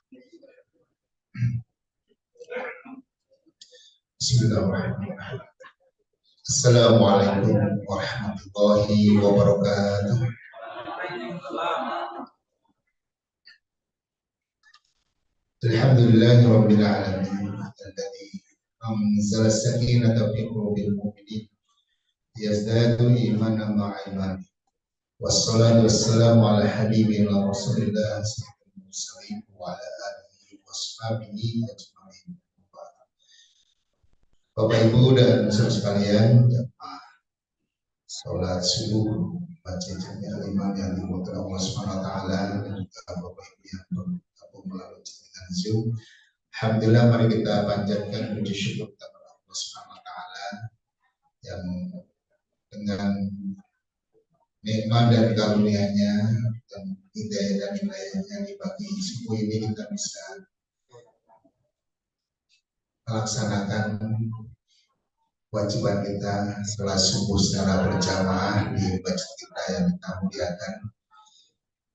Bismillahirrahmanirrahim. Assalamualaikum warahmatullahi wabarakatuh. Alhamdulillahirabbil alamin. Alladzi anzala as-sakinata fi qulubil mu'minin yazdadu imanan ma'a imani. Wassalatu wassalamu ala habibina Rasulillah sayyidil mursalin wa ala alihi washabihi ajmain. Bapak Ibu dan saudara sekalian, jemaah sholat subuh Masjid Jami'ah Imam yang dimuliakan Allah Subhanahu wa taala, dan juga Bapak Ibu yang bergabung melalui jaringan Zoom. Alhamdulillah, mari kita panjatkan puji syukur kepada Allah Subhanahu wa taala yang dengan nikmat dan karunia-Nya dan hidayah dan inayahnya di pagi subuh ini kita bisa melaksanakan kewajiban kita sholat subuh secara berjamaah di masjid kita yang kita muliakan,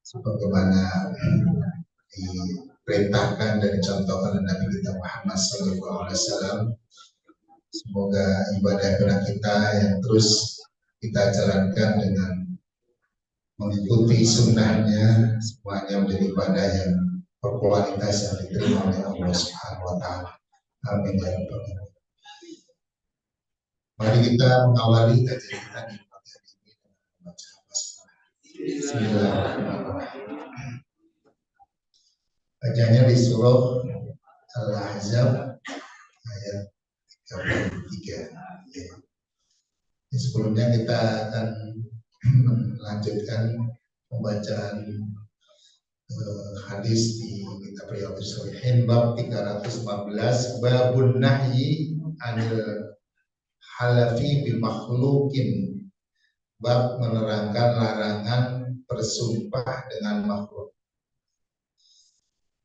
sebagaimana diperintahkan dan dicontohkan oleh Nabi kita Muhammad SAW. Semoga ibadah kita yang terus kita jalankan dengan mengikuti sunnahnya, semuanya menjadi ibadah yang berkualitas yang diterima oleh Allah Subhanahu wa taala. Amin ya rabbal alamin. Mari kita mengawali kajian kita di pagi hari ini dengan membaca basmalah. Bismillahirrahmanirrahim. Bacanya di surah Al-Ahzab ayat 33. Sebelumnya kita akan melanjutkan pembacaan hadis di kitab Riyadhus Shalihin bab 314, babun nahyi anil halafi bi makhlukin, bab menerangkan larangan bersumpah dengan makhluk.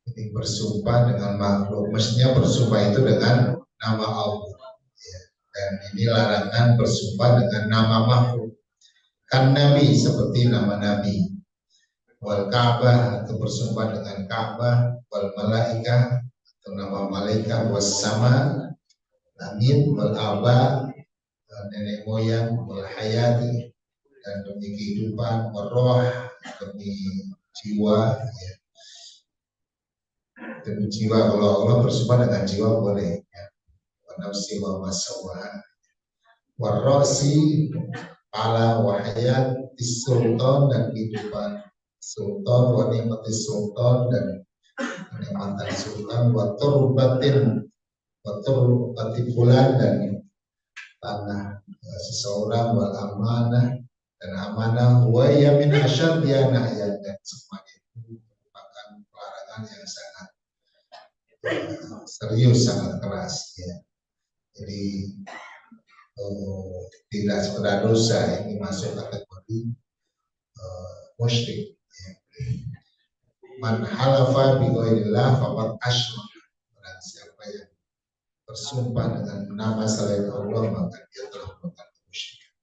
Jadi bersumpah dengan makhluk, mestinya bersumpah itu dengan nama Allah, ya. Dan ini larangan bersumpah dengan nama makhluk. Kan Nabi seperti nama Nabi, wal Ka'bah atau bersumpah dengan Ka'bah, wal malaikah atau nama malaikat, was sama langit, wal aba nenek moyang, wal hayati dan demi kehidupan, wal roh demi jiwa, ya. Demi jiwa, kalau Allah bersumpah dengan jiwa boleh, ya. Wa nafsi wa masawaha, wal rosi kepala, wa hayat sultan dan kehidupan sultan, wa nikmati sultan dan kenikmatan sultan, wa turbatin bulan dan tanah seseorang, wal amanah dan amanah, wa yamin asyad ya nahyan, dan semuanya itu merupakan pelarangan yang sangat serius, sangat keras, ya. Jadi tidak sekedar dosa, ini masuk kategori musyrik, ya. Man halafa bi ghairillah faqad asyraka, barang siapa yang bersumpah dengan nama selain Allah maka dia telah melakukan kemusyrikan.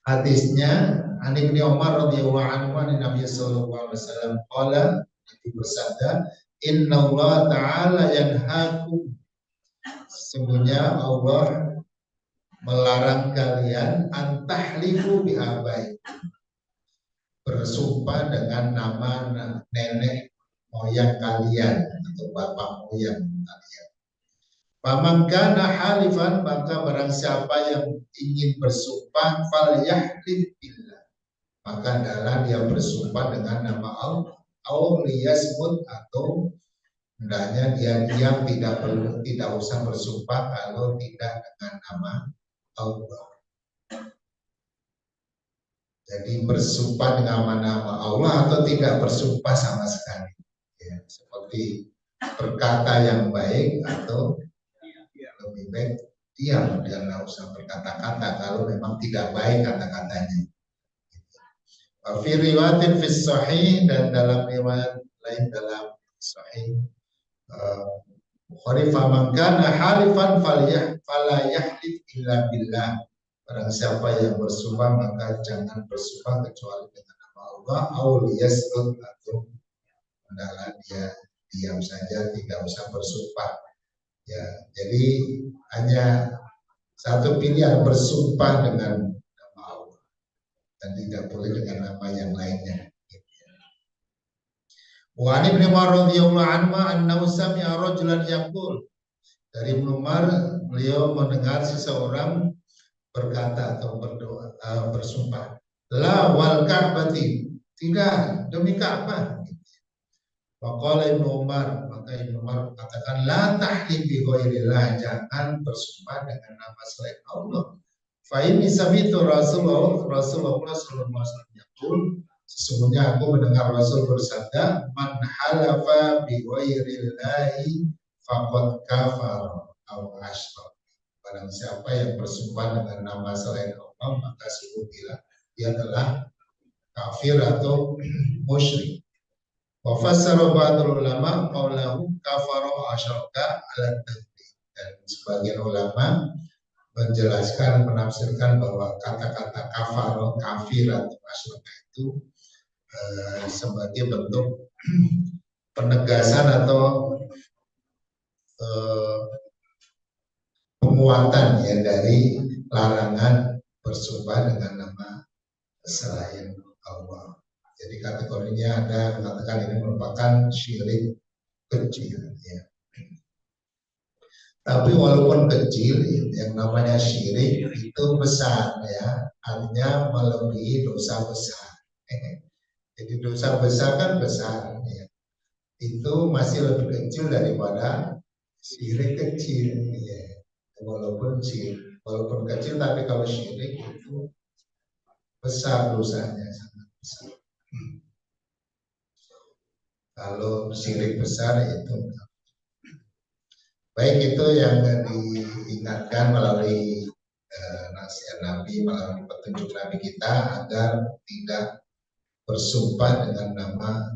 Hadisnya an Ibnu Umar radhiyallahu anhu an Nabi sallallahu alaihi wasallam qala, Nabi bersabda, innallaha ta'ala yanhaakum, sesungguhnya Allah melarang kalian antahlifu bi abai, bersumpah dengan nama nenek moyang kalian atau bapak moyang kalian. Faman kana halifan, maka barang siapa yang ingin bersumpah, falyahlif billah, maka adalah dia bersumpah dengan nama Allah, au liyasmut, atau hendaknya dia diam, tidak usah bersumpah kalau tidak dengan nama Allah. Jadi bersumpah dengan nama Allah atau tidak bersumpah sama sekali, ya, seperti berkata yang baik atau lebih baik diam, dia nggak usah berkata-kata kalau memang tidak baik kata-katanya. Fi riwayatin fi sahih, dan dalam riwayat lain dalam sahih Bukhari, faman kana halifan fala yahlif illa billah, barang siapa yang bersumpah maka jangan bersumpah kecuali dengan nama Allah, au liyasrut, atau hendaklah dia diam saja, tidak usah bersumpah. Ya, jadi hanya satu pilihan, bersumpah dengan nama Allah dan tidak boleh dengan nama yang lainnya. Wa an Ibnu Umar radhiyallahu anhu annahu sami'a rajulan yaqul. Dari Ibnu Umar, beliau mendengar seseorang berkata atau berdoa, bersumpah, la wal ka'bati, tidak demi Ka'bah. Faqala Ibnu Umar, maka Ibnu Umar katakan, la tahlif bi ghairillah, jangan bersumpah dengan nama selain Allah. Fa inni sami'tu Rasulullah sallallahu alaihi wasallam, sesungguhnya aku mendengar Rasul bersabda, man halafa bi ghairillahi faqad kafara aw asyrak. Barang siapa yang bersumpah dengan nama selain Allah, maka sungguh dia telah kafir atau musyrik. Wa fassara ba'dul ulama qaulahu kafara asyraka ala takdir. Dan sebagian ulama menjelaskan, menafsirkan bahwa kata-kata kafaro, kafir atau asyraka itu sebagai bentuk penegasan atau penguatan ya dari larangan bersumpah dengan nama selain Allah. Jadi kategorinya ada mengatakan ini merupakan syirik kecil ya. Tapi walaupun kecil, yang namanya syirik itu besar ya, artinya melebihi dosa besar. Jadi dosa besar kan besar ya. Itu masih lebih kecil daripada syirik kecil ya. Walaupun kecil, tapi kalau syirik itu besar dosanya, sangat besar. Kalau syirik besar itu baik, itu yang diingatkan melalui nasihat Nabi, melalui petunjuk Nabi kita agar tidak bersumpah dengan nama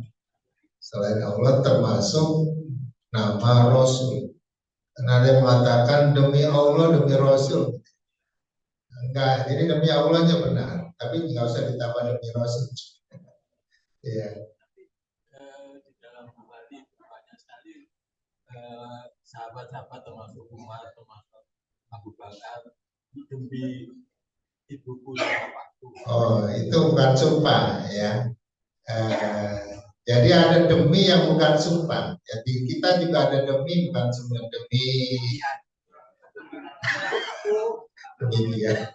selain Allah, termasuk nama Rasul. Karena ada yang mengatakan demi Allah, demi Rasul. Enggak, jadi demi Allah aja benar, tapi nggak usah ditambah demi Rasul. Ya. Di dalam Bukhari banyak sekali sahabat-sahabat termasuk Umar, termasuk Abu Bakar demi ibuku dan bapakku. Oh, itu bukan sumpah ya. Jadi ada demi yang bukan sumpah. Jadi kita juga ada demi, bukan sumpah, demi dia.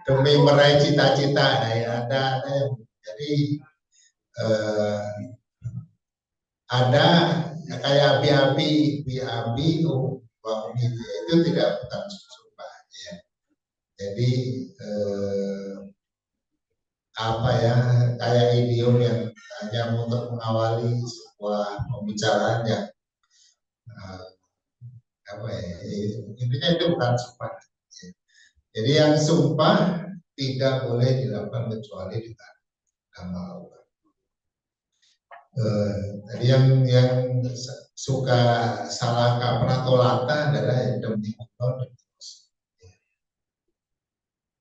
Demi meraih cita-cita. Nah, ya, ada yang jadi ada kayak biabi itu tidak bukan sumpah ya. Jadi apa ya, kayak idiom yang hanya untuk mengawali sebuah pembicaraan yang apa ya, intinya itu bukan sumpah ya. Jadi yang sumpah tidak boleh dilakukan kecuali dengan nama Allah. Jadi yang suka salah kaprah atau latah adalah yang demi Allah,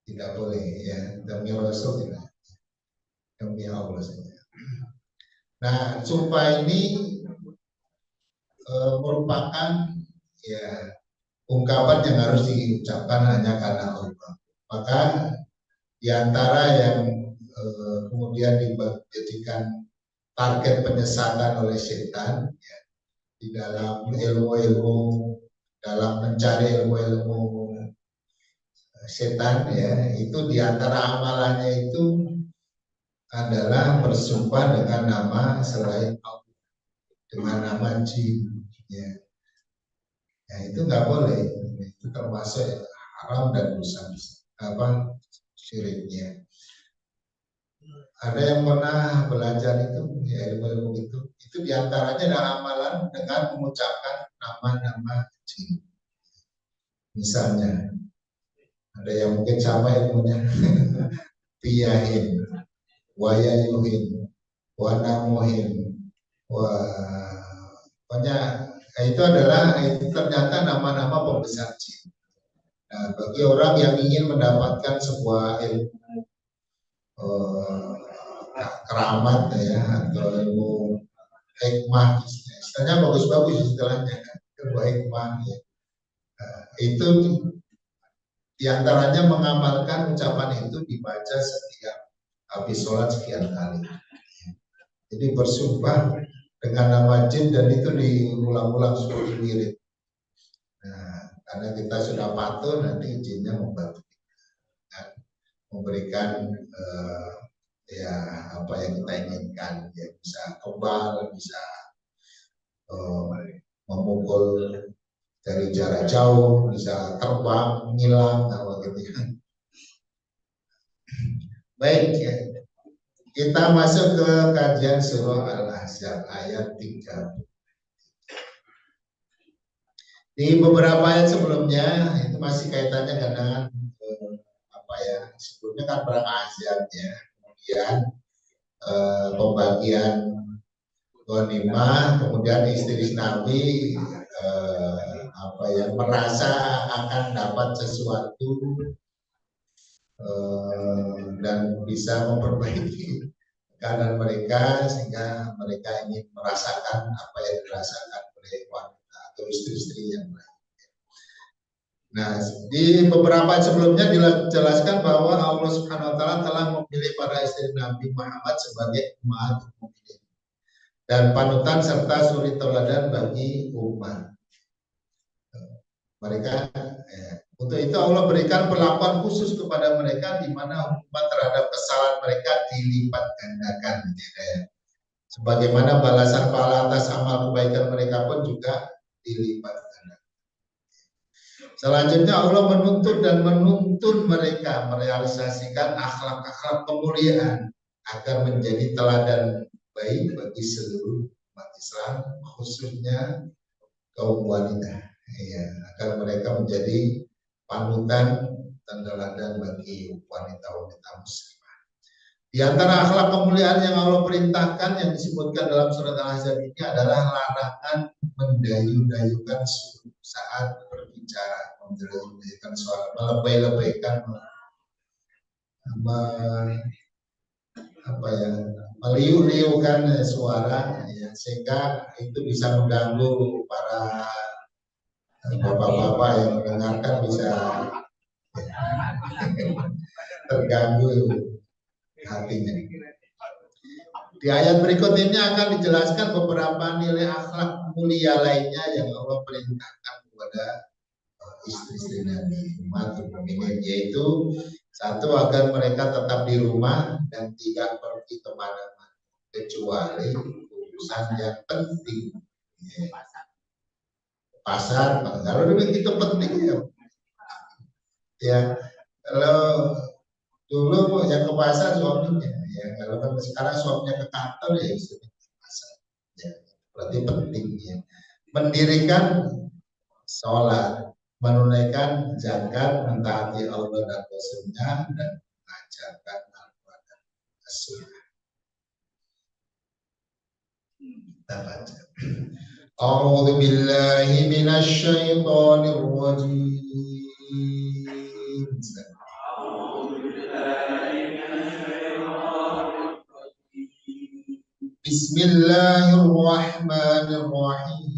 tidak boleh ya, demi Rasul tidak, demi Allah saja. Nah, sumpah ini merupakan ya ungkapan yang harus diucapkan hanya karena Allah. Maka diantara yang kemudian dijadikan target penyesatan oleh setan ya, di dalam ilmu-ilmu, dalam mencari ilmu-ilmu setan ya, itu diantara amalannya itu adalah bersumpah dengan nama selain Allah, dengan nama jin ya. Ya itu nggak boleh, itu termasuk haram dan dosa syiriknya. Ada yang pernah belajar itu ya, ilmu itu diantaranya adalah amalan dengan mengucapkan nama-nama jin. Misalnya ada yang mungkin sama ilmunya piyahin, wayayuhin, wanamuhin, pokoknya itu adalah itu ternyata nama-nama pembesar jin. Nah, bagi orang yang ingin mendapatkan sebuah ilmu keramat ya, atau ilmu hikmah, istilahnya bagus-bagus istilahnya kan, hikmah ya. Itu diantaranya mengamalkan ucapan itu dibaca setiap habis sholat sekian kali. Jadi bersumpah dengan nama jin dan itu diulang-ulang seperti wirid. Nah, karena kita sudah patuh, nanti jinnya membantu kita, memberikan ya apa yang kita inginkan, ya bisa kebal, bisa memukul dari jarak jauh, bisa terbang, ngilang, apa gitu ya. Baik ya. Kita masuk ke kajian surah Al-Ahzab ayat 3. Di beberapa ayat sebelumnya itu masih kaitannya dengan apa ya? Sebelumnya kan perang Ahzab ya. Kemudian pembagian ghanimah, kemudian istri Nabi apa ya, merasa akan dapat sesuatu dan bisa memperbaiki keadaan mereka sehingga mereka ingin merasakan apa yang dirasakan oleh wanita atau istri-istri yang lain. Nah, di beberapa sebelumnya dijelaskan bahwa Allah Subhanahu wa taala telah memilih para istri Nabi Muhammad sebagai ummahatul mukminin dan panutan serta suri teladan bagi umat. Mereka untuk itu Allah berikan perlakuan khusus kepada mereka di mana hukuman terhadap kesalahan mereka dilipat gandakan. Sebagaimana balasan pahala atas amal kebaikan mereka pun juga dilipat gandakan. Selanjutnya Allah menuntut dan menuntun mereka merealisasikan akhlak-akhlak kemuliaan agar menjadi teladan baik bagi seluruh umat Islam, khususnya kaum wanita. Ya, agar mereka menjadi panutan dan teladan bagi wanita-wanita muslimah. Di antara akhlak kemuliaan yang Allah perintahkan yang disebutkan dalam surat Al-Ahzab ini adalah larangan mendayu-dayukan saat berbicara, mendayu-dayukan suara, melebay-lebaykan, apa ya, meliuk-liukan suara, ya, sehingga itu bisa mengganggu para bapak-bapak yang mendengarkan, bisa terganggu hatinya. Di ayat berikut ini akan dijelaskan beberapa nilai akhlak mulia lainnya yang Allah perintahkan kepada istri-istri Nabi umat mukminin, yaitu satu, agar mereka tetap di rumah dan tidak pergi kemana-mana kecuali urusan yang penting. Pasar, kalau begitu penting ya. Kalau dulu yang ke pasar suaminya, ya kalau kan sekarang suaminya ke kantor ya istrinya ke pasar. Ya, berarti penting ya. Mendirikan sholat, menunaikan zakat, mentaati Allah dan Rasulnya, dan mengajarkan Al-Quran dan As-Sunnah. Kita baca. A'udzu billahi minasy syaithanir rajim. Bismillahirrahmanirrahim.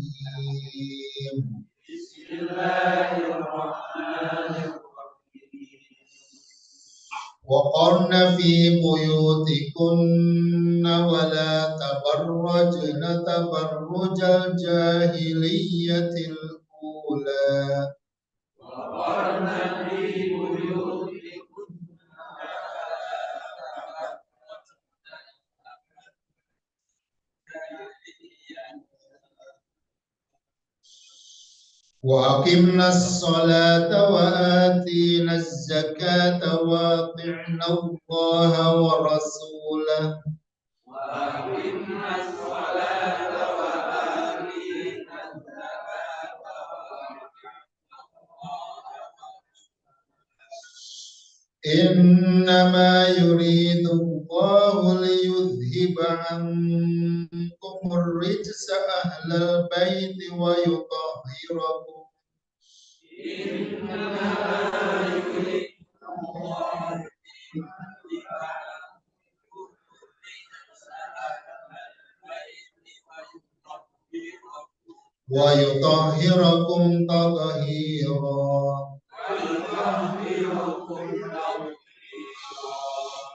وقرن في بيوتكن ولا تبرجن تبرج الجاهلية الأولى وقرن في بيوتكن وأقمنا الصلاة وآتينا الزكاة وأطعنا الله ورسوله وأقمنا الصلاة وآتينا الزكاة إنما يريد الله ليذهب عنكم الرجس أهل البيت ويطهركم إنما يريد الله wa yutahhirakum tathira.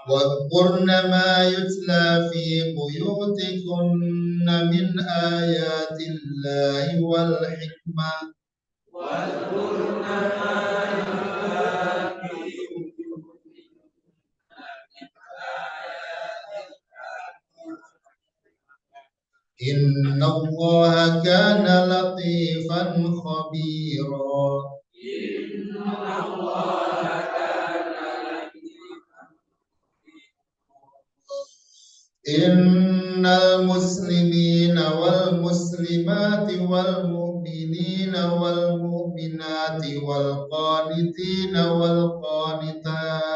واذكرن ما يتلى في بيوتكن من آيات الله والحكمة إن الله كان لطيفا خبيرا. إن المسلمين والمسلمات والمؤمنين والمؤمنات والقانتين والقانتات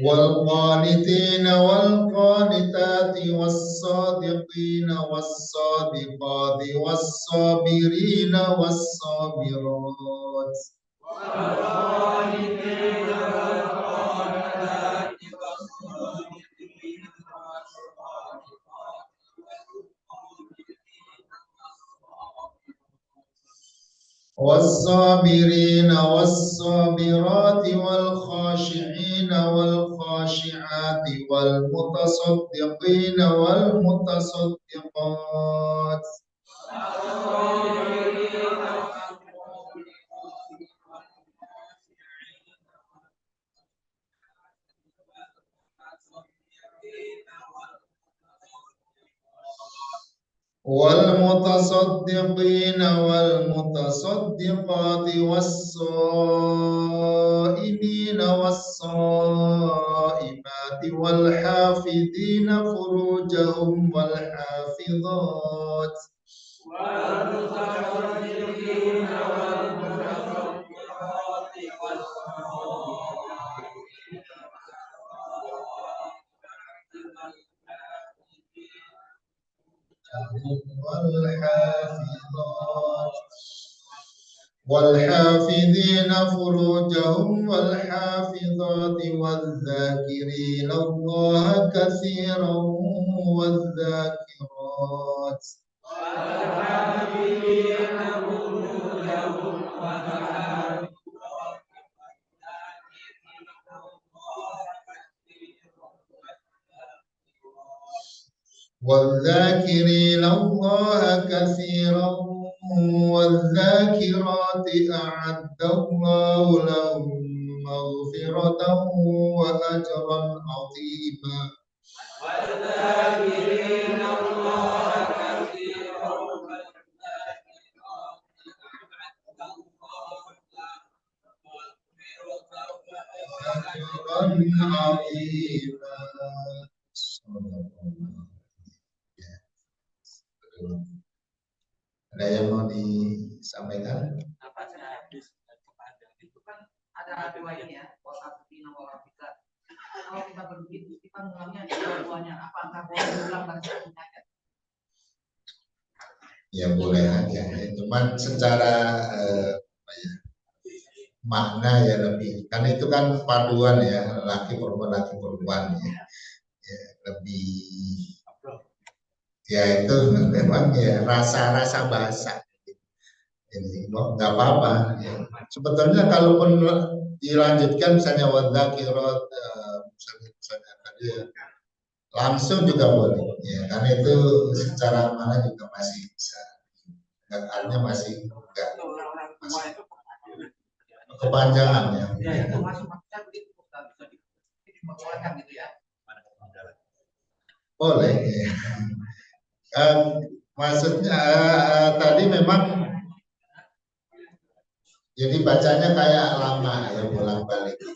والقانتين والقانتات والصادقين والصادقات والصابرين والصابرات والصابرين والصابرات والخاشعين والخاشعات والمتصدقين والمتصدقات والمتصدقين والمتصدقات والصائمين والصائمات والحافظين فروجهم والحافظات والحافظين فروجهم والحافظات والذاكرين الله كثيرا والذاكرات والذاكرين الله كثيرا والذاكرات أعد الله لهم مغفرة وأجرا عظيما. والذاكرين الله كثيرا وأجرا عظيما. Ada yang mau disampaikan? Apa saya habis kepada itu kan ada dua ini ya, satu di nomor kita. Kalau kita begitu kita mulanya dua-duanya, apakah boleh ulang dan satunya? Ya boleh aja. Cuman secara makna ya lebih. Kan itu kan paduan ya, laki perempuan ya. Ya lebih. Ya itu memang ya rasa-rasa bahasa. Jadi nggak apa-apa. Ya. Sebetulnya kalaupun dilanjutkan misalnya wadzakirat, misalnya tadi ya, langsung juga boleh. Ya, karena itu secara mana juga masih bisa. Artinya masih enggak masih kepanjangan ya. Itu masuk maksudnya begitu bisa diperbolehkan gitu ya. Boleh. Ya. Maksudnya tadi memang jadi bacanya kayak lama ya bolak-balik ya.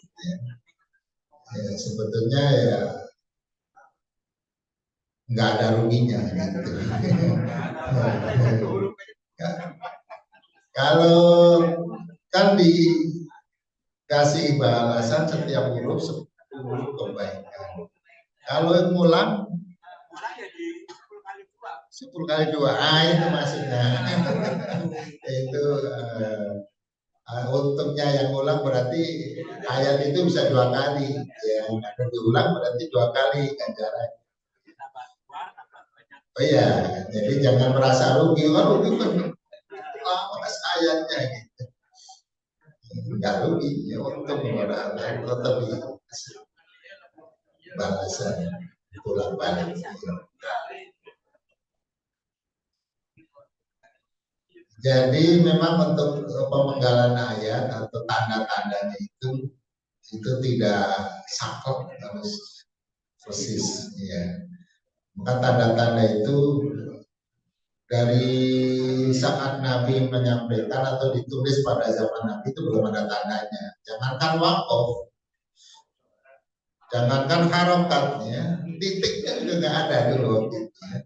Ya sebetulnya ya nggak ada ruginya gitu. Kalau kan dikasih balasan setiap huruf 10 kebaikan. Kalau ngulang 10 kali 2, itu maksudnya. Itu untuknya yang ulang berarti ayat itu bisa 2 kali, ya. Kalau diulang berarti 2 kali ganjaran. Oh iya, jadi jangan merasa rugi, rugi kan lama ayatnya gitu. Enggak rugi, ya untung orang tetap balasan pulang balik. Jadi memang untuk pemenggalan ayat atau tanda-tandanya itu tidak saklek, harus persis, ya. Maka tanda-tanda itu dari saat Nabi menyampaikan atau ditulis pada zaman Nabi itu belum ada tandanya. Jangankan wakaf, jangankan harokatnya, titiknya juga nggak ada dulu waktu itu. Ya.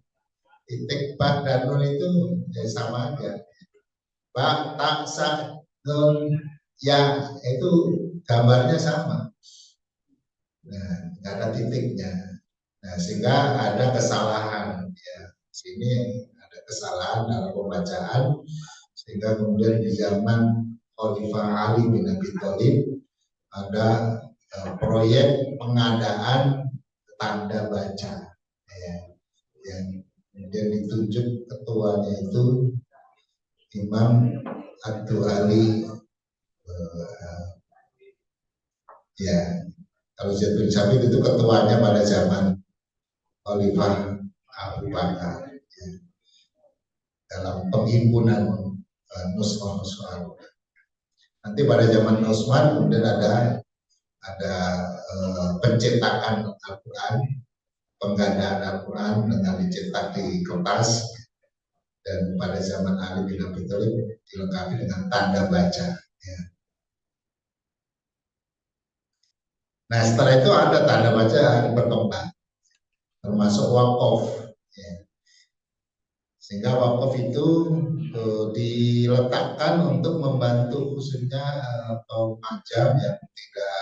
Titik bak dan nun itu ya sama aja. Bak, tak, sa, nun, ya itu gambarnya sama. Nah, nggak ada titiknya. Nah, sehingga ada kesalahan. Ya, sini ada kesalahan dalam pembacaan, sehingga kemudian di zaman Khalifah Ali bin Abi Thalib ada proyek pengadaan tanda baca, ya, yang kemudian ditunjuk ketuanya itu Imam Abdul Ali, ya, kalau Zaid bin Sabit itu ketuanya pada zaman Khalifah Abu Bakar, ya, dalam penghimpunan Nusra. Nanti pada zaman Utsman kemudian ada pencetakan Al-Quran, penggandaan Al-Quran dengan dicetak di kertas, dan pada zaman Ali bin Abi Thalib dilengkapi dengan tanda baca. Ya. Nah setelah itu ada tanda baca yang berkembang, termasuk wakaf. Ya. Sehingga wakaf itu diletakkan untuk membantu khususnya kaum ajam yang tidak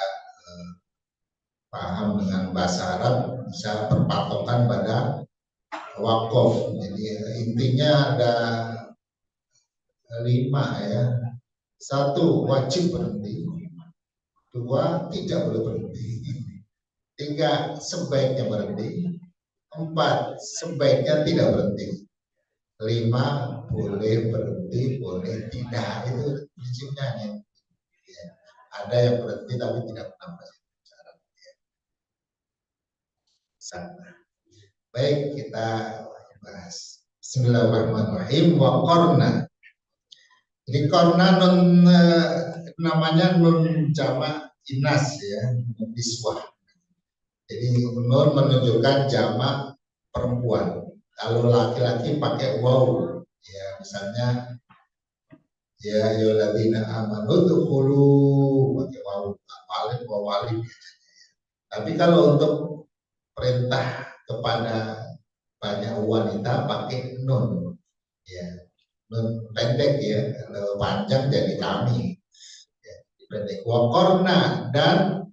paham dengan bahasa Arab bisa berpatokan pada wakaf. Jadi intinya ada 5 ya. 1, wajib berhenti. 2, tidak boleh berhenti. 3, sebaiknya berhenti. 4, sebaiknya tidak berhenti. 5, boleh berhenti, boleh tidak. Itu prinsipnya ya. Ada yang berhenti tapi tidak menambah syarat. Baik, kita bahas. Bismillahirrahmanirrahim. Wa qarna. Jadi qarna nun namanya nun jamak inas ya, niswah. Jadi nun menunjukkan jamak perempuan. Kalau laki-laki pakai waw, ya misalnya ya ayyuhalladzina amanu dkhulu pakai waw, walid wa walid. Tapi kalau untuk perintah kepada banyak wanita pakai nun, ya nun pendek ya, kalau panjang jadi kami. Ya, pendek. Wakorna, dan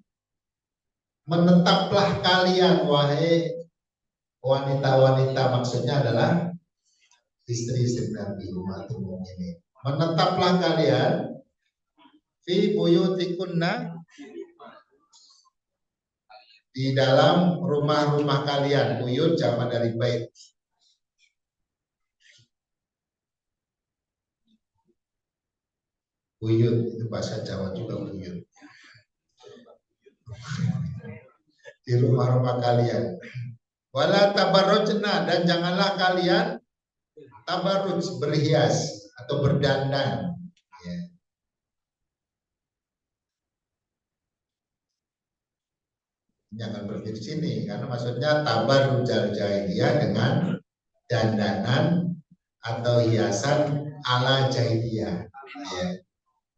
menetaplah kalian wahai wanita-wanita, maksudnya adalah istri-istri Nabi umatul mukminin. Menetaplah kalian fi buyutikunna, di dalam rumah-rumah kalian. Buyut jamak dari bait. Buyut itu bahasa Jawa juga, buyut. Di rumah-rumah kalian. Wala tabarrujna, dan janganlah kalian tabarruj, berhias atau berdandan. Ya. Jangan berpikir sini, karena maksudnya tabarrujal jahiliyah dengan dandanan atau hiasan ala jahiliyah. Ya.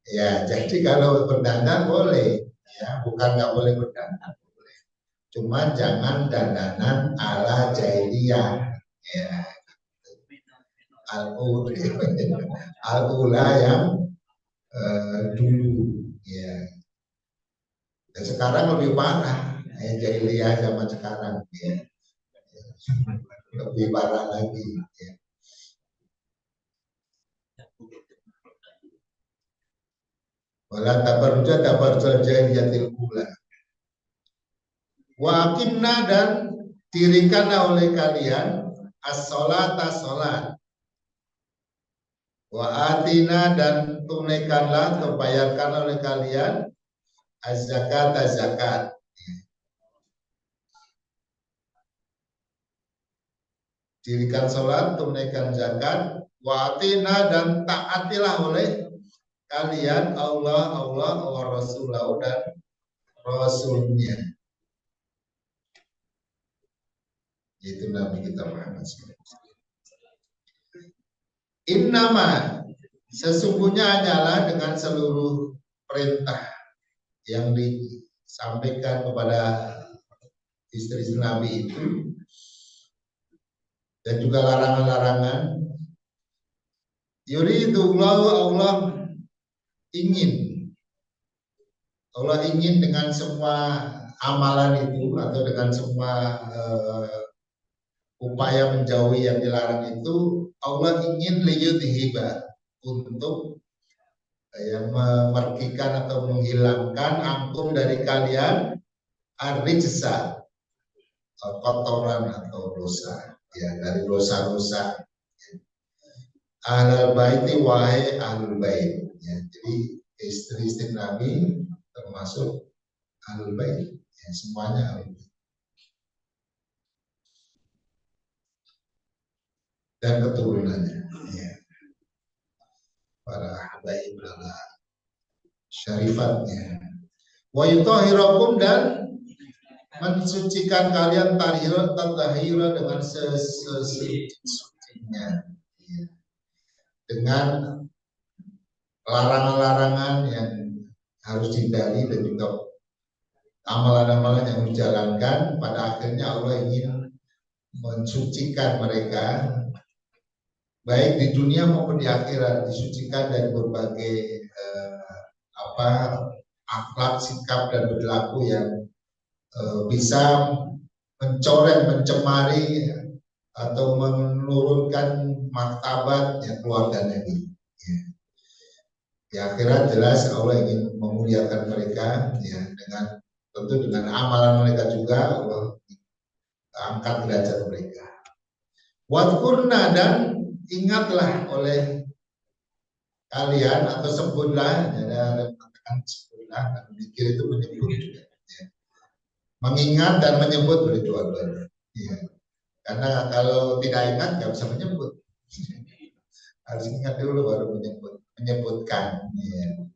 Ya, jadi kalau berdandan boleh, ya, bukan nggak boleh berdandan, boleh. Cuma jangan dandanan ala jahiliyah. Ya. Al-ula yang dulu, ya. Dan sekarang lebih parah, jahiliyah zaman sekarang, ya. lebih parah lagi. Ya. Wala tabarruja tabarrujal jahiliyatil ula. Wa aqimna dan dirikanlah oleh kalian as-sholata sholat. Wa atina dan tunaikanlah atau bayarkan oleh kalian az-zakat zakat. Dirikan sholat, tunaikan zakat, wa atina dan taatilah oleh kalian Allah wa Rasulahu dan Rasulnya. Itu Nabi kita Muhammad SAW. Innama sesungguhnya hanyalah dengan seluruh perintah yang disampaikan kepada istri Nabi itu dan juga larangan-larangan. Allah ingin dengan semua amalan itu atau dengan semua upaya menjauhi yang dilarang itu, Allah ingin liyudhiba untuk memergikan atau menghilangkan angkum dari kalian ar-rijsa, kotoran atau dosa, ya, dari dosa-dosa. Ahlul baiti wahai ahlul bait, ya, jadi istri-istri Nabi termasuk ahlul bait, ya, semuanya ahlul bait. Dan keturunannya, ya, para habaib, para syarifatnya. Wa yutahhirakum dan mensucikan kalian tahira dengan sesucinya, ya, dengan larangan-larangan yang harus dihindari dan juga amalan-amalan yang dijalankan. Pada akhirnya Allah ingin mensucikan mereka baik di dunia maupun di akhirat, disucikan dari berbagai akhlak, sikap dan perilaku yang bisa mencoreng, mencemari atau menurunkan martabat yang keluarga Nabi. Ya. Di akhirat jelas Allah ingin memuliakan mereka, ya, dengan tentu dengan amalan mereka juga Allah angkat derajat mereka. Wadkurna dan ingatlah oleh kalian atau sebutlah, ada katakan sebutlah, dan pikir itu menyebut juga, ya. Mengingat dan menyebut boleh dua-duanya, ya. Karena kalau tidak ingat nggak bisa menyebut, harus ingat dulu baru menyebutkan, ya.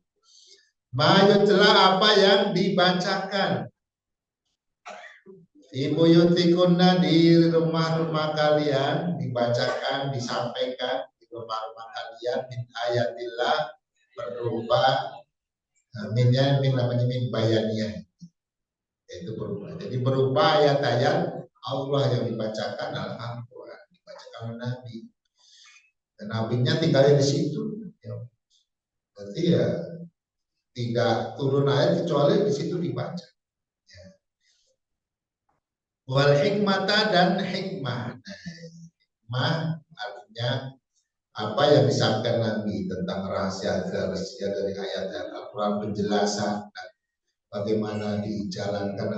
Mayutlah apa yang dibacakan Ibu yutikunna di rumah-rumah kalian, dibacakan, disampaikan di rumah-rumah kalian min ayatillah, berupa minnya min namanya min bayaniyah, yaitu berupa. Jadi berupa ayat-ayat Allah yang dibacakan Al-Quran, dibacakan oleh Nabi. Dan Nabinya tinggalnya di situ. Ya. Berarti ya tidak turun ayat kecuali di situ dibaca. Wal hikmata dan hikmah. Hikmah artinya apa yang disampaikan Nabi tentang rahasia-rahasia dari ayat Al-Quran, penjelasan bagaimana dijalankan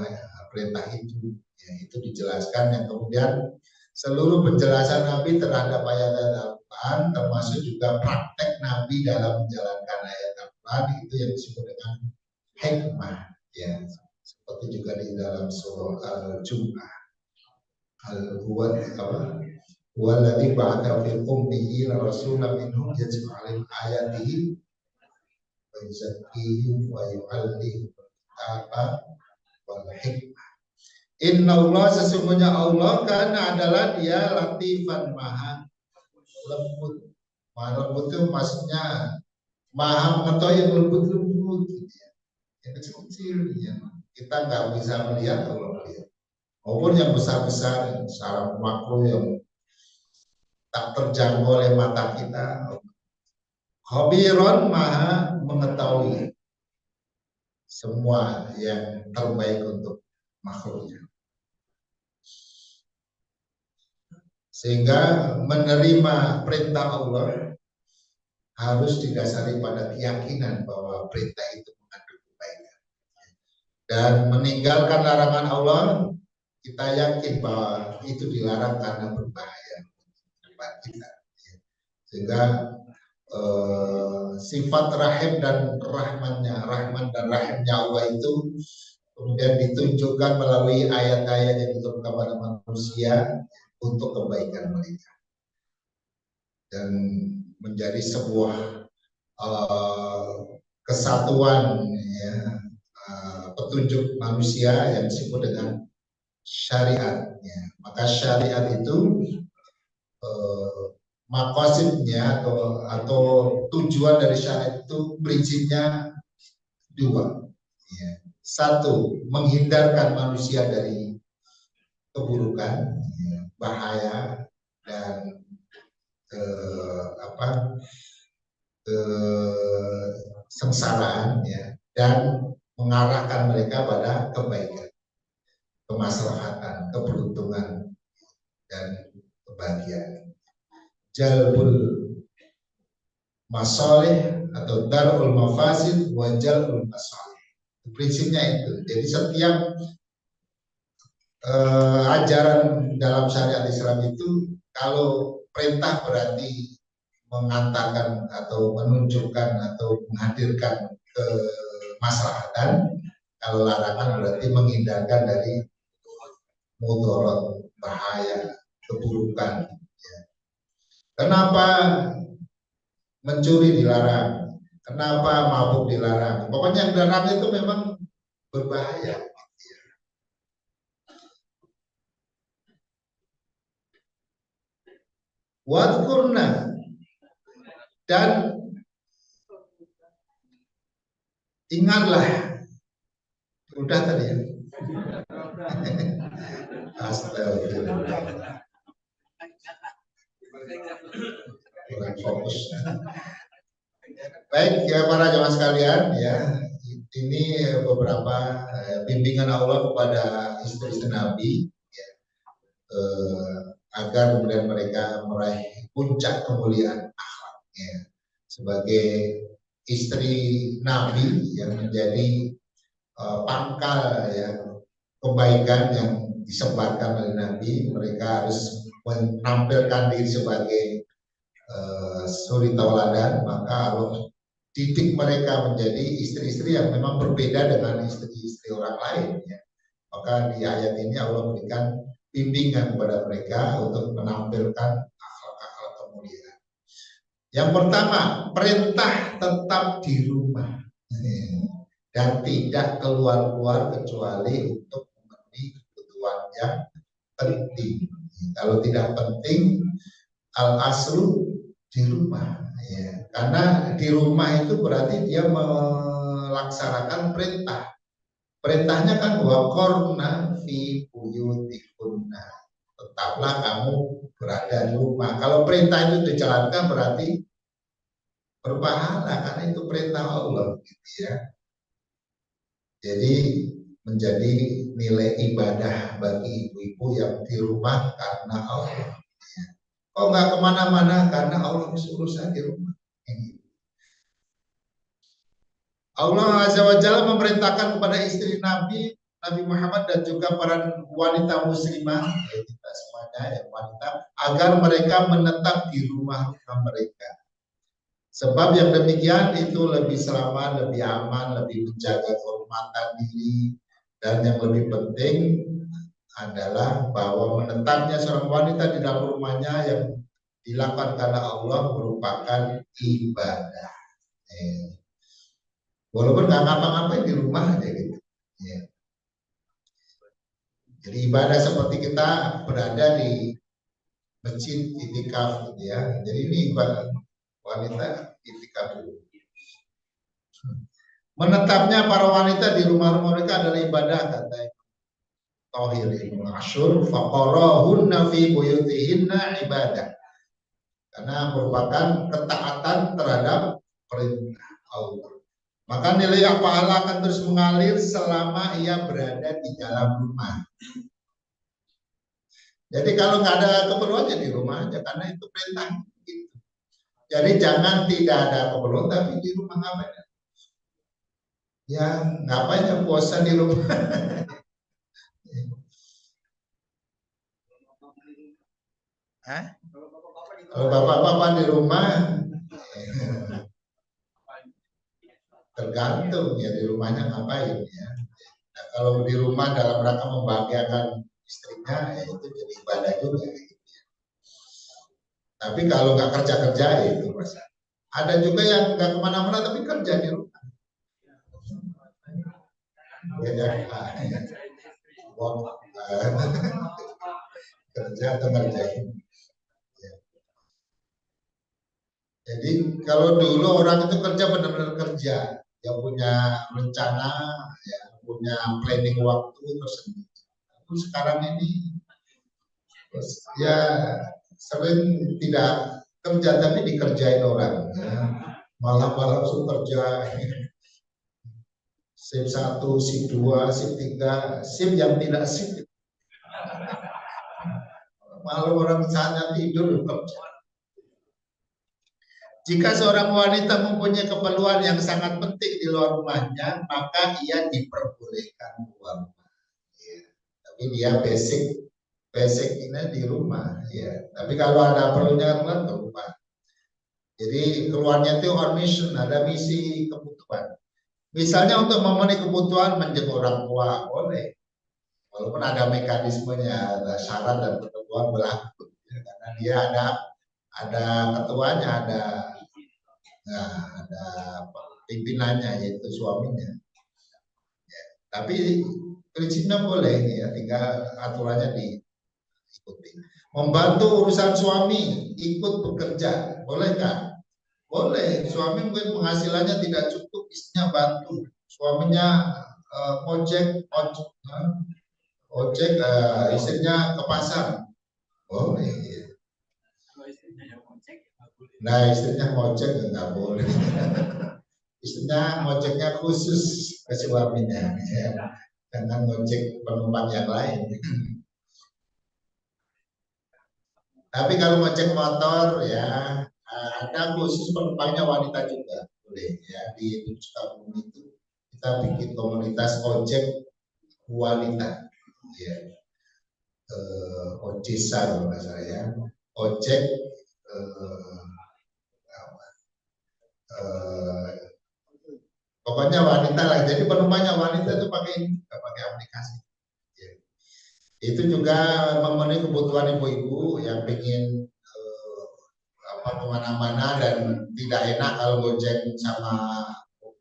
perintah itu, ya, itu dijelaskan. Yang kemudian seluruh penjelasan Nabi terhadap ayat Al-Quran termasuk juga praktek Nabi dalam menjalankan ayat Al-Quran, itu yang disebut dengan hikmah, ya. Seperti juga di dalam surah Al-Jum'ah, Walladzi ba'atha fil ummiyina rasulan minhum yatlu 'alaihim ayatihi wa yuzakkihim wa yu'allimuhum al-kitaba wal hikmah. Innallaha sesungguhnya Allah karena adalah Dia latifan maha lembut. Maha lembut itu maksudnya maha mengetahui yang lembut-lembut, gitu ya. Yang kecil-kecil, ya. Kita nggak bisa melihat, Allah melihat. Maupun yang besar-besar, secara makro yang tak terjangkau oleh mata kita. Khabiron maha mengetahui semua yang terbaik untuk makhluknya. Sehingga menerima perintah Allah harus didasari pada keyakinan bahwa perintah itu mengandung kebaikan. Dan meninggalkan larangan Allah, kita yakin bahwa itu dilarang karena berbahaya buat kita. Sehingga sifat rahim dan rahman dan rahimnya Allah itu kemudian ditunjukkan melalui ayat-ayat yang diturunkan kepada manusia untuk kebaikan mereka dan menjadi sebuah kesatuan ya, petunjuk manusia yang disebut dengan syariat ya. Maka syariat itu makosidnya atau tujuan dari syariat itu prinsipnya dua ya. Satu, menghindarkan manusia dari keburukan ya, bahaya dan sengsaraan ya, dan mengarahkan mereka pada kebaikan, kemaslahatan, keberuntungan dan kebahagiaan. Jalbul masalih atau darul mafasid wa jalbul masalih. Prinsipnya itu. Jadi setiap ajaran dalam syariat Islam itu kalau perintah berarti mengantarkan atau menunjukkan atau menghadirkan kemaslahatan, kalau larangan berarti menghindarkan dari mudarat, bahaya, keburukan. Ya. Kenapa mencuri dilarang? Kenapa mabuk dilarang? Pokoknya yang dilarang itu memang berbahaya. Wadkurna, dan ingatlah, udah tadi ya. Astagfirullah. Kurang fokus. Baik ya para jemaah sekalian ya, ini beberapa bimbingan Allah kepada istri-istri Nabi ya, agar kemudian mereka meraih puncak kemuliaan akhlak ya, sebagai istri Nabi yang menjadi pangkal ya kebaikan yang disebarkan oleh Nabi. Mereka harus menampilkan diri sebagai suri tauladan, maka Allah didik mereka menjadi istri-istri yang memang berbeda dengan istri-istri orang lain ya. Maka di ayat ini Allah memberikan bimbingan kepada mereka untuk menampilkan akhlak-akhlak kemuliaan. Yang pertama, perintah tetap di rumah dan tidak keluar-keluar kecuali untuk memenuhi kebutuhan yang penting. Kalau tidak penting, al-aslu di rumah ya. Karena di rumah itu berarti dia melaksanakan perintah. Perintahnya kan waqarna fi buyutikunna, tetaplah kamu berada di rumah. Kalau perintah itu dijalankan berarti berpahala karena itu perintah Allah gitu ya. Jadi menjadi nilai ibadah bagi ibu-ibu yang di rumah karena Allah. Oh nggak kemana-mana karena Allah suruh saya di rumah. Allah Azza wa Jalla memerintahkan kepada istri Nabi Muhammad dan juga para wanita muslimah, ya kita semuanya yang wanita, agar mereka menetap di rumah mereka. Sebab yang demikian itu lebih selamat, lebih aman, lebih menjaga kehormatan diri, dan yang lebih penting adalah bahwa menetapnya seorang wanita di dalam rumahnya yang dilakukan karena Allah merupakan ibadah. Walaupun nggak ngapa-ngapain di rumah aja gitu. Ya. Jadi ibadah seperti kita berada di masjid itikaf gitu ya. Jadi ini ibadah wanita itikaf dulu. Menetapnya para wanita di rumah-rumah mereka adalah ibadah, kata Thahir Ibnu Asyur, faqarahunna fi buyutihinna ibadah. Karena merupakan ketaatan terhadap perintah Allah. Maka nilai pahala akan terus mengalir selama ia berada di dalam rumah. Jadi kalau nggak ada keperluan ya di rumah aja, karena itu perintah. Gitu. Jadi jangan tidak ada keperluan tapi di rumah ngapain? Ya ngapain ya puasa di rumah? Hah? Kalau bapak-bapak di rumah tergantung ya di rumahnya ngapain ya. Nah, kalau di rumah dalam rangka membahagiakan istrinya ya itu jadi ibadah juga. Tapi kalau nggak kerja-kerja ya itu masa. Ada juga yang nggak kemana-mana tapi kerja di rumah. Kerja atau ngerjain. Jadi kalau dulu orang itu kerja benar-benar kerja, yang punya rencana, ya, punya planning waktu tersendiri. Tapi sekarang ini ya sering tidak kerja tapi dikerjain orang. Ya. Malam-malam suruh kerja. SIP 1, SIP 2, SIP 3, SIP yang tidak SIP. Malam orang saatnya tidur kerja. Jika seorang wanita mempunyai keperluan yang sangat penting di luar rumahnya, maka ia diperbolehkan keluar rumah. Ya. Tapi dia basic ini di rumah. Ya. Tapi kalau ada perlunya keluar ke rumah. Jadi keluarnya itu on mission, ada misi kebutuhan. Misalnya untuk memenuhi kebutuhan menjenguk orang tua, boleh. Walaupun ada mekanismenya, ada syarat dan ketentuan berlaku. Ya. Karena dia ada ketuanya, ada pimpinannya yaitu suaminya. Ya, tapi prinsipnya boleh ya, tinggal aturannya diikuti. Membantu urusan suami, ikut bekerja, boleh nggak? Boleh. Suami mungkin penghasilannya tidak cukup, istrinya bantu. Suaminya ojek, istrinya ke pasar, boleh. Ya. Nah istrinya ngojek nggak boleh. Istrinya ngojeknya khusus ke suaminya, ya. Dengan ngojek penumpang yang lain. Tapi kalau ngojek motor ya ada khusus penumpangnya wanita juga boleh ya. Di Sukabumi itu kita bikin komunitas ojek wanita, ya. Ojesa kalau nggak salah ya. Ojek pokoknya wanita lah. Jadi penumpangnya wanita itu pakai aplikasi. Ya. Itu juga memenuhi kebutuhan ibu-ibu yang ingin kemana-mana dan tidak enak kalau gojek sama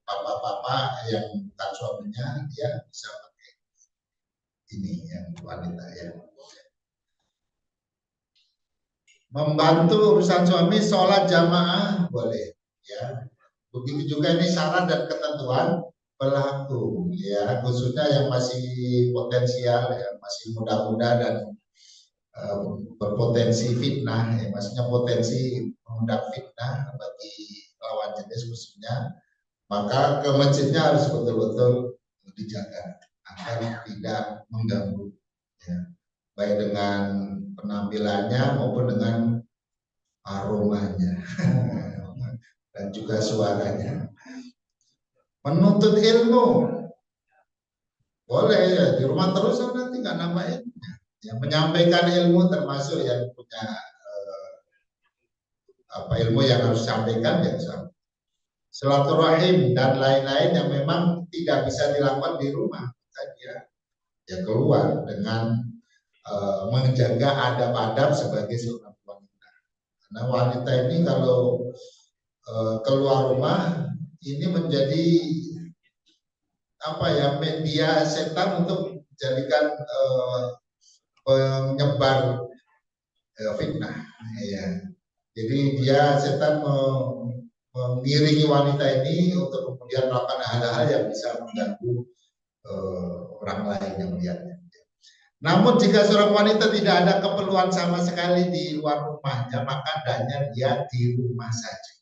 bapak-bapak yang bukan suaminya, dia bisa pakai ini yang wanita ya. Membantu urusan suami sholat jamaah boleh ya. Begitu juga ini syarat dan ketentuan berlaku ya, khususnya yang masih potensial ya, masih muda-muda dan berpotensi fitnah ya, maksudnya potensi mengundang fitnah bagi lawan jenis khususnya, maka ke masjidnya harus betul-betul dijaga agar tidak mengganggu ya, baik dengan penampilannya maupun dengan aromanya dan juga suaranya. Menuntut ilmu boleh ya, di rumah terus nanti nggak nambahin. Ya, menyampaikan ilmu termasuk yang punya ilmu yang harus disampaikan ya, silaturahim dan lain-lain yang memang tidak bisa dilakukan di rumah saja ya, keluar dengan menjaga adab-adab sebagai seorang wanita. Karena wanita ini kalau keluar rumah ini menjadi media setan untuk menjadikan penyebar fitnah ya. Jadi dia setan mengiringi wanita ini untuk kemudian melakukan hal-hal yang bisa mengganggu orang lain yang melihatnya. Namun jika seorang wanita tidak ada keperluan sama sekali di luar rumahnya, maka hendaknya dia di rumah saja.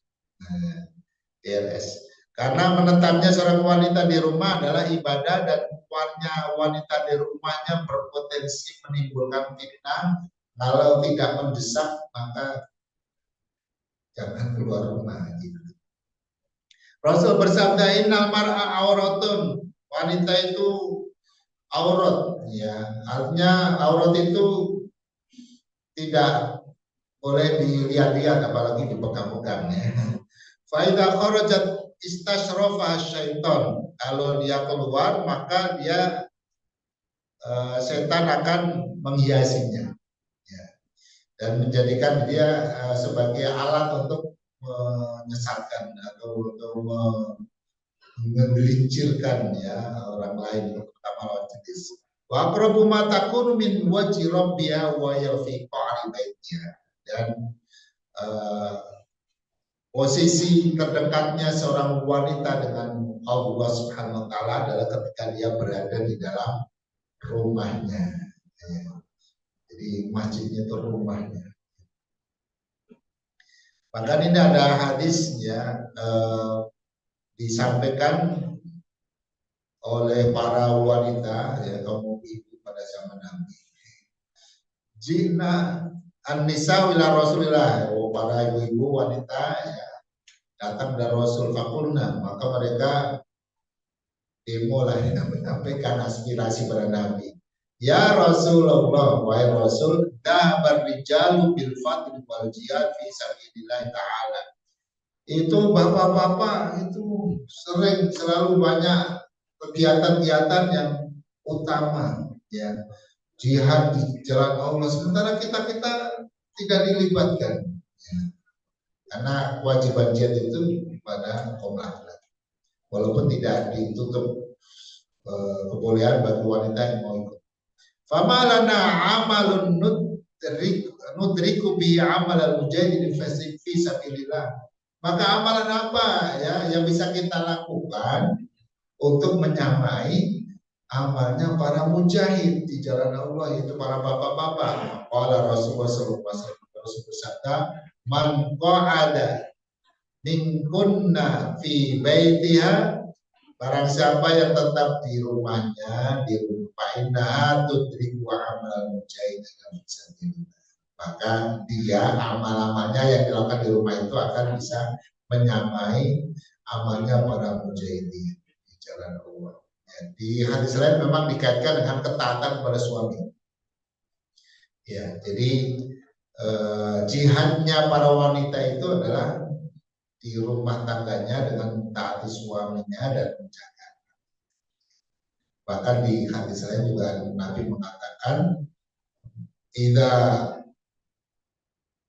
DLS. Karena menetapnya seorang wanita di rumah adalah ibadah dan keluarnya wanita di rumahnya berpotensi menimbulkan fitnah Kalau tidak mendesak maka jangan keluar rumah gitu. Rasul bersabda innal mar'a auratun, wanita itu aurat ya. Artinya aurat itu tidak boleh dilihat-lihat apalagi dipegang-pegang ya. Fa idza kharajat istashrafa syaitan. Kalau dia keluar maka dia setan akan menghiasinya ya. Dan menjadikan dia sebagai alat untuk menyesatkan atau untuk menggelincirkan ya orang lain, terutama lawan jenis. Wa aqrabu ma takunu min wajhi rabbiha wa yafi qa'ri baitiha. Dan posisi terdekatnya seorang wanita dengan Allah Subhanahu wa taala adalah ketika dia berada di dalam rumahnya. Ya. Jadi masjidnya itu rumahnya. Bahkan ini ada hadis ya disampaikan oleh para wanita ya kaum ibu pada zaman Nabi. Jina an-nisa ila Rasulillah, para ibu-ibu wanita ya datang dari Rasul fakulna, maka mereka dimulai menyampaikan aspirasi pada Nabi. Ya Rasulullah, wahai Rasul, dahabar rijalu bil fadli wal jihad fi sabilillah ta'ala. Itu bapak-bapak itu selalu banyak kegiatan-kegiatan yang utama ya, jihad di jalan Allah, sementara kita tidak dilibatkan ya. Karena kewajiban jihad itu pada kaum laki-laki, walaupun tidak ditutup kebolehan bagi wanita yang mau ikut. Famalana amalun nudriku bi amal al-mujahidin fi sabilillah. Maka amalan apa ya yang bisa kita lakukan untuk menyamai amalnya para mujahid di jalan Allah, yaitu para bapak-bapak. Qala Rasulullah sallallahu alaihi wasallam bersabda, "Man qa'ada min kunna fi baitiha." Barang siapa yang tetap di rumahnya, di rumah inna tudriku amal mujahid, maka dia amal-amalnya yang dilakukan di rumah itu akan bisa menyamai amalnya para mujahidin di jalan Allah. Ya, di hadis lain memang dikaitkan dengan ketaatan pada suami. Ya, jadi jihadnya para wanita itu adalah di rumah tangganya dengan taati suaminya dan menjaga. Bahkan di hadis lain juga Nabi mengatakan,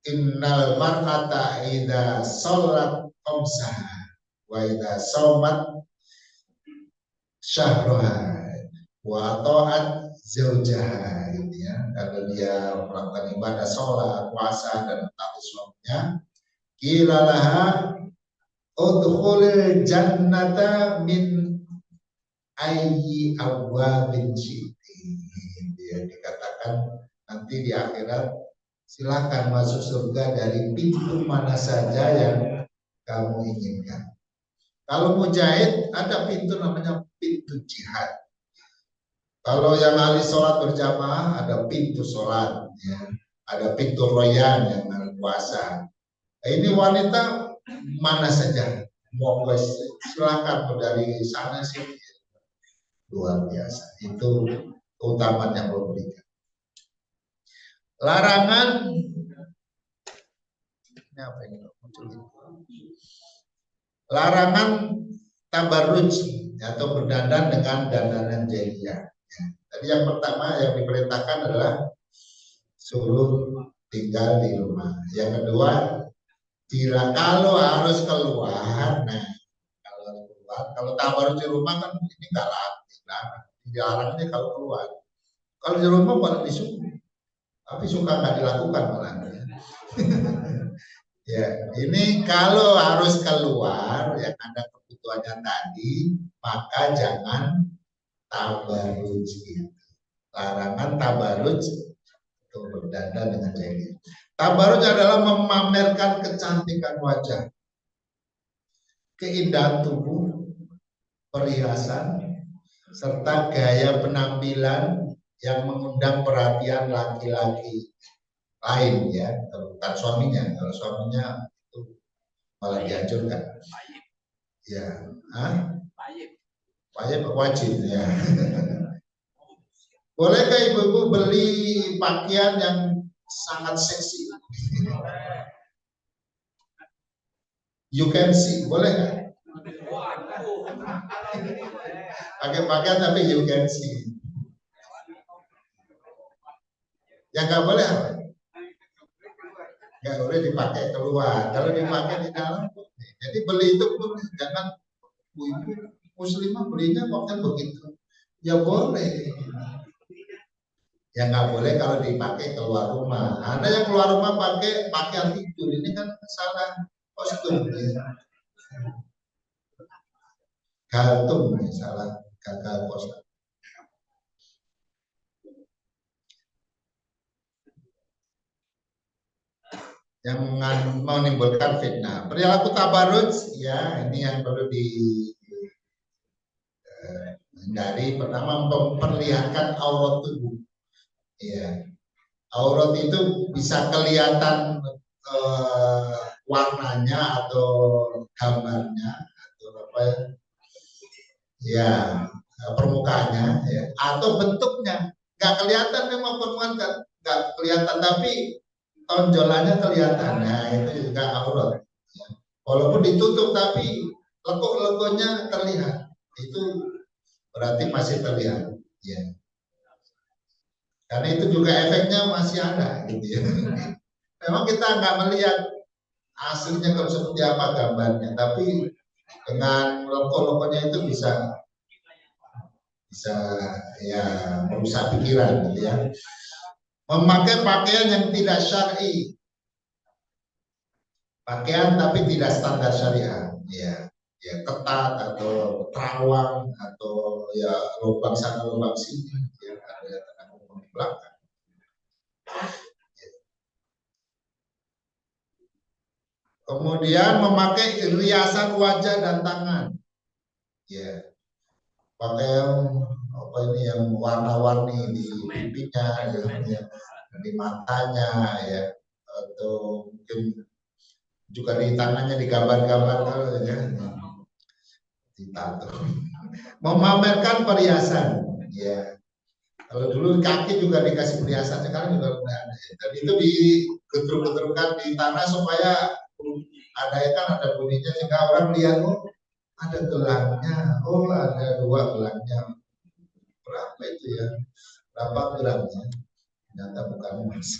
innal mar'ata idza shallat khamsaha wa idza shaumat syahraha wa ta'at zaujaha, gitu ya. Kalau dia melakukan ibadah sholat, puasa dan mentaati suaminya, qilalaha udkhulil jannata min ayyi abwabin syi'ti. Dia dikatakan nanti di akhirat silakan masuk surga dari pintu mana saja yang kamu inginkan. Kalau mujahid ada pintu namanya pintu jihad. Kalau yang ahli sholat berjamaah ada pintu sholat, ya. Ada pintu royan yang puasa. Nah, ini wanita mana saja, mau silakan dari sana sini. Luar biasa. Itu keutamaan yang Allah berikan. Larangan ini apa ini? Larangan tabarruj atau berdandan dengan dandanan jahiliyah. Tadi yang pertama yang diperintahkan adalah suruh tinggal di rumah. Yang kedua, kalau harus keluar, nah kalau tabarruj di rumah kan ini nggak dilarangnya kalau keluar. Kalau di rumah paling disuruh. Tapi suka nggak dilakukan malah. Ya, ini kalau harus keluar yang ada kebutuhannya tadi, maka jangan tabarruj. Larangan tabarruj itu berdandan dengan jahiliyah. Tabarruj adalah memamerkan kecantikan wajah, keindahan tubuh, perhiasan, serta gaya penampilan yang mengundang perhatian laki-laki. lain ya, bukan suaminya. Kalau suaminya itu malah dihancurkan. Ya, wajib ya. Bolehkah ibu-ibu beli pakaian yang sangat seksi? You can see, boleh nggak? Pakai pakaian tapi you can see. Ya nggak boleh apa? Nggak boleh dipakai keluar. Kalau dipakai di dalam, jadi beli itu pun jangan ibu muslimah belinya pakaian begitu. Ya boleh. Ya nggak boleh kalau dipakai keluar rumah. Ada yang keluar rumah pakai pakaian tidur, ini kan salah kostum. Ya. Gantung, salah gagal kostum. Yang menimbulkan fitnah. Perilaku tabarruj, ya ini yang perlu dihindari. Pertama, memperlihatkan aurat tubuh. Ya, aurat itu bisa kelihatan warnanya atau gambarnya atau apa ya permukaannya ya, atau bentuknya nggak kelihatan, memang permukaan nggak kelihatan tapi tonjolannya kelihatan. Nah itu juga aurat ya. Walaupun ditutup tapi lekuk-lekuknya terlihat, itu berarti masih terlihat ya. Karena itu juga efeknya masih ada gitu ya. Memang kita nggak melihat aslinya kalau seperti apa gambarnya, tapi dengan lekuk-lekuknya itu bisa ya merusak pikiran gitu ya. Memakai pakaian yang tidak syar'i, pakaian tapi tidak standar syariah ya, ya ketat atau terawang atau ya lubang sana lubang sini ya, ada lubang di belakang. Kemudian memakai riasan wajah dan tangan ya, pakai apa ini yang warna-warni di pipinya ya, di matanya ya, atau mungkin juga di tangannya digambar-gambar ya, ditato. Memamerkan perhiasan ya, kalau dulu kaki juga dikasih perhiasan, sekarang juga udah ada ya. Dan itu digedruk-gedrukan di tanah supaya ada kan ada bunyinya sehingga orang lihat, oh ada gelangnya, oh ada 2 gelangnya, berapa itu ya, berapa gelangnya, ternyata bukan emas.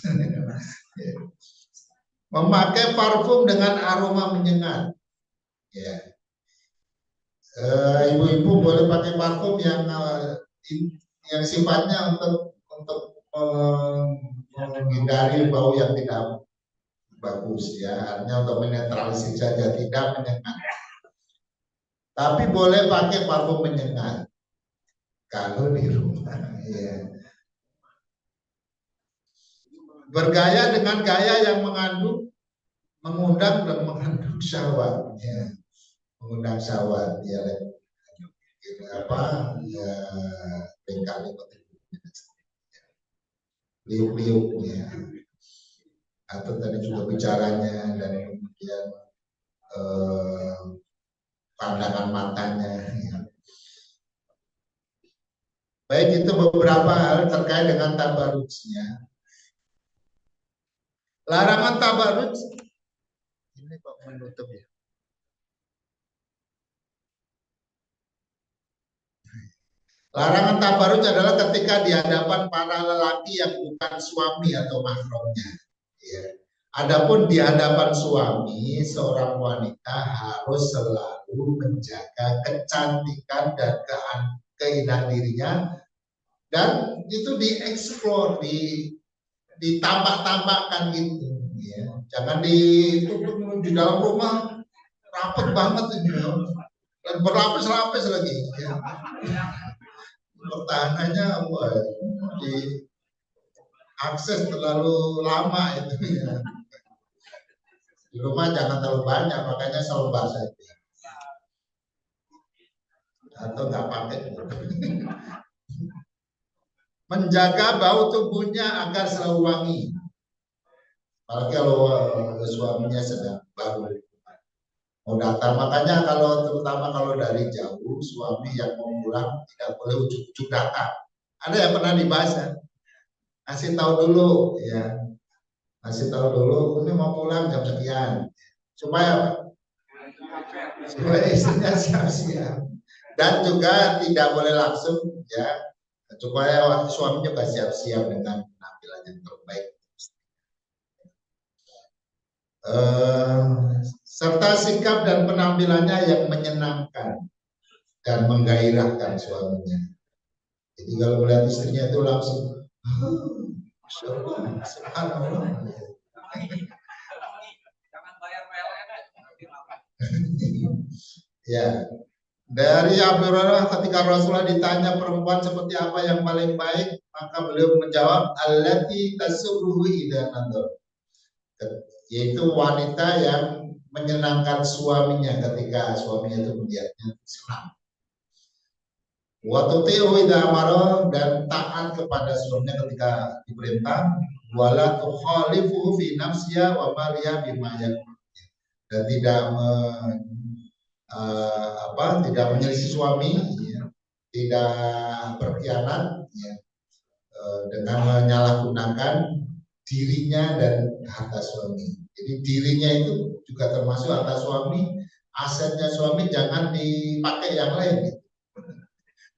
Memakai parfum dengan aroma menyengat ya, ibu-ibu boleh pakai parfum yang sifatnya untuk menghindari bau yang tidak bagus ya, artinya untuk menetralisir saja, tidak menyengat. Tapi boleh pakai parfum menyengat kalau di rumah ya. Bergaya dengan gaya yang mengundang dan mengandung syahwat ya. Mengundang syahwat ya, apa ya, lingkali liuk-liuknya atau tadi juga bicaranya, dan kemudian pandangan matanya ya. Baik, itu beberapa hal terkait dengan tabarrujnya. Larangan tabarruj ini kok menutup ya. Larangan tabarruj adalah ketika di hadapan para lelaki yang bukan suami atau mahramnya. Ya. Adapun di hadapan suami, seorang wanita harus selalu menjaga kecantikan dan keindahan dirinya, dan itu dieksplor, ditambah-tambahkan gitu. Ya. Jangan ditutup di dalam rumah rapet banget ini ya. Dan berlapis-lapis lagi. Ya. Pertahanannya di akses terlalu lama itu ya. Di rumah jangan terlalu banyak, makanya selembah saja atau nggak pakai. Menjaga bau tubuhnya agar selalu wangi Apalagi kalau suaminya sedang baru mau datang. Makanya terutama kalau dari jauh, suami yang mau pulang tidak boleh ujuk-ujuk datang. Ada yang pernah dibahas ya? Kasih tahu dulu ya, kasih tahu dulu ini mau pulang jam sekian, supaya istrinya siap-siap, dan juga tidak boleh langsung ya, supaya suami juga siap-siap dengan penampilan yang terbaik. Serta sikap dan penampilannya yang menyenangkan dan menggairahkan suaminya. Jadi kalau melihat istrinya itu langsung, Masya Allah, subhanallah. Jangan bayar PLN. Ya, dari Abu Hurairah ketika Rasulullah ditanya perempuan seperti apa yang paling baik, maka beliau menjawab, allati tasurruhu idza nadhar, yaitu wanita yang menyenangkan suaminya ketika suaminya itu melihatnya senang. Wa tuti'u idza amara, dan taat kepada suaminya ketika diperintah, wala tukhalifu fi nafsiha wa maliha bima yakun, dan tidak menyelisih suami, ya, tidak berkhianat, ya, dengan menyalahgunakan dirinya dan harta suami. Jadi dirinya itu juga termasuk harta suami, asetnya suami jangan dipakai yang lain, gitu.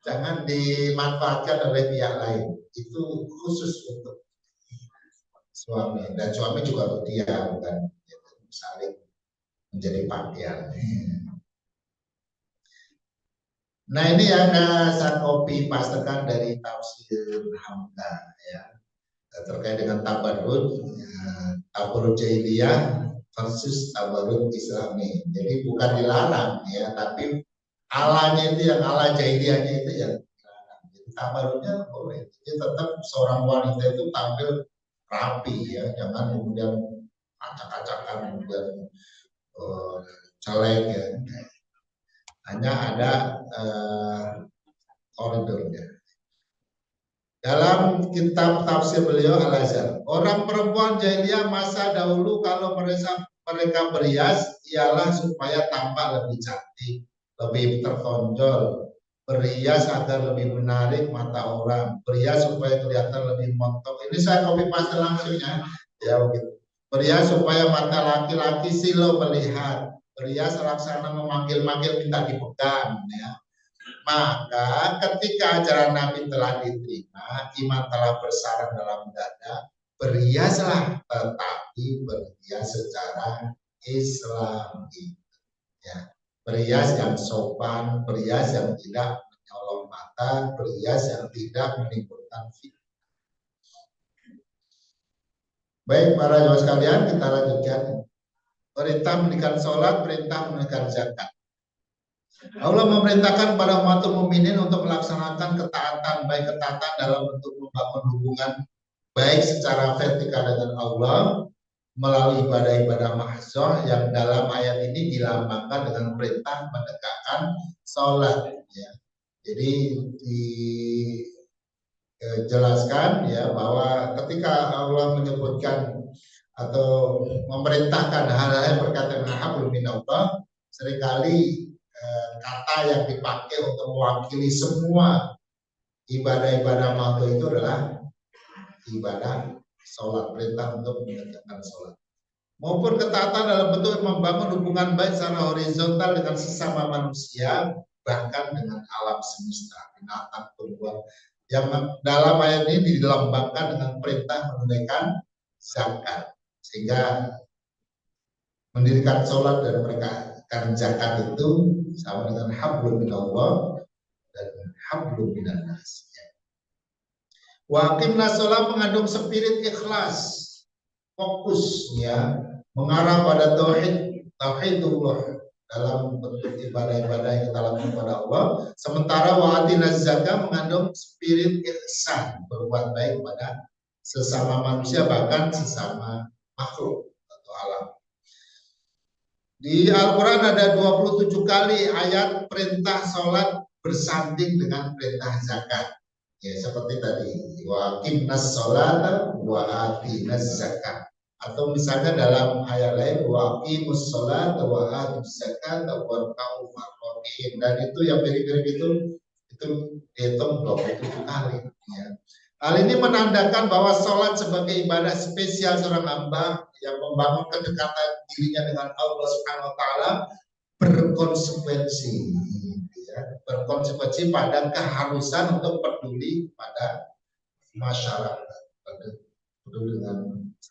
Jangan dimanfaatkan oleh pihak lain. Itu khusus untuk suami, dan suami juga untuk dia, bukan saling menjadi pakaian. Nah ini yang saya copy pastekan dari tafsir Hamka ya, terkait dengan tabarrud, tabarrud jahiliyah versus tabarrud Islami. Jadi bukan dilarang ya, tapi alanya itu yang ala jahiliyahnya itu yang dilarang. Jadi tabarrudnya boleh. Jadi tetap seorang wanita itu tampil rapi ya, jangan kemudian acak-acakan, kemudian celek ya. Hanya ada koridornya. Dalam kitab tafsir beliau Al-Azhar, orang perempuan jahiliyah masa dahulu kalau mereka berias ialah supaya tampak lebih cantik, lebih tertonjol, berias agar lebih menarik mata orang, berias supaya kelihatan lebih montok. Ini saya copy paste langsung ya begitu. Berias supaya mata laki-laki silau melihat, berias laksana memanggil-manggil minta dipegang ya. Maka ketika ajaran Nabi telah diterima, iman telah bersarang dalam dada, beriaslah, tetapi berias secara Islami ya. Berias yang sopan, berias yang tidak menyolong mata, berias yang tidak menimbulkan fitnah. Baik para jemaah sekalian, kita lanjutkan. Perintah menunaikan sholat, perintah menunaikan zakat. Allah memerintahkan pada umat mukminin untuk melaksanakan ketaatan, baik ketaatan dalam bentuk membangun hubungan baik secara vertikal dengan Allah melalui ibadah-ibadah mahsyah yang dalam ayat ini dilambangkan dengan perintah menegakkan sholat. Ya. Jadi dijelaskan ya bahwa ketika Allah menyebutkan atau memerintahkan hal-hal yang berkaitan dengan hablum minallah, seringkali kata yang dipakai untuk mewakili semua ibadah-ibadah makhluk itu adalah ibadah sholat, perintah untuk menegakkan sholat. Maupun ketaatan dalam bentuk membangun hubungan baik secara horizontal dengan sesama manusia, bahkan dengan alam semesta, binatang, tumbuhan. Yang dalam ayat ini dilambangkan dengan perintah menunaikan zakat, sehingga mendirikan sholat dan menunaikan zakat itu sama dengan hablum minallah dan hablum minannas. Wa aqimna sholat mengandung spirit ikhlas, fokus ya, mengarah pada tauhidullah dalam bentuk ibadah-ibadah yang kita lakukan kepada Allah. Sementara wa'atina zakat mengandung spirit ihsan, berbuat baik kepada sesama manusia, bahkan sesama makhluk atau alam. Di Al-Quran ada 27 kali ayat perintah sholat bersanding dengan perintah zakat. Ya seperti tadi, wa aqimnas sholata wa atinaz zakat. Atau misalnya dalam ayat lain wa aqimus shalat wa atuz zakat wa ruk'u ma'rakin, dan itu yang mirip-mirip itu dihitung 27 kali ya. Hal ini menandakan bahwa sholat sebagai ibadah spesial seorang hamba yang membangun kedekatan dirinya dengan Allah Subhanahu wa taala berkonsekuensi ya, berkonsekuensi pada keharusan untuk peduli pada masyarakat, peduli dengan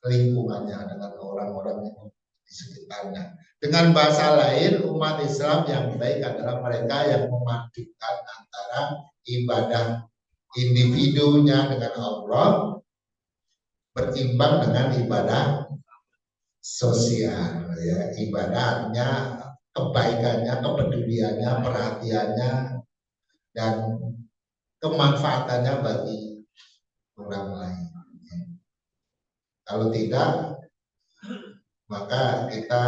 lingkungannya, dengan orang-orang yang di sekitarnya. Dengan bahasa lain, umat Islam yang baik adalah mereka yang memadukan antara ibadah individunya dengan Allah berimbang dengan ibadah sosial ya. Ibadahnya, kebaikannya, kepeduliannya, perhatiannya, dan kemanfaatannya bagi orang lain. Kalau tidak, maka kita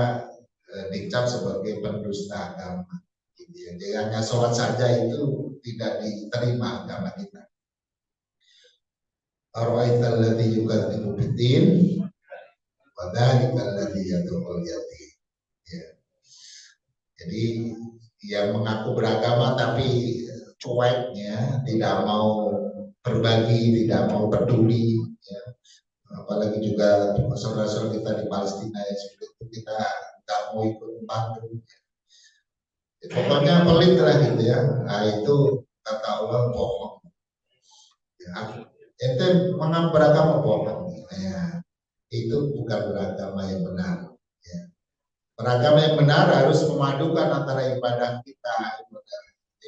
dicap sebagai pendusta agama. Jadi hanya sholat saja itu tidak diterima agama kita. Ara'aital ladzi yukadzibu bid-din wa dzalikal ladzi yad'ul yatim. Ya. Jadi yang mengaku beragama tapi cueknya, tidak mau berbagi, tidak mau peduli ya. Apalagi juga saudara-saudara kita di Palestina ya, seperti itu kita nggak mau ikut membantu. Pokoknya pelit lah gitu ya. Nah itu kata Allah bohong. Ya, ente mengaku beragama bohong. Ya, itu bukan beragama yang benar. Ya. Beragama yang benar harus memadukan antara ibadah kita,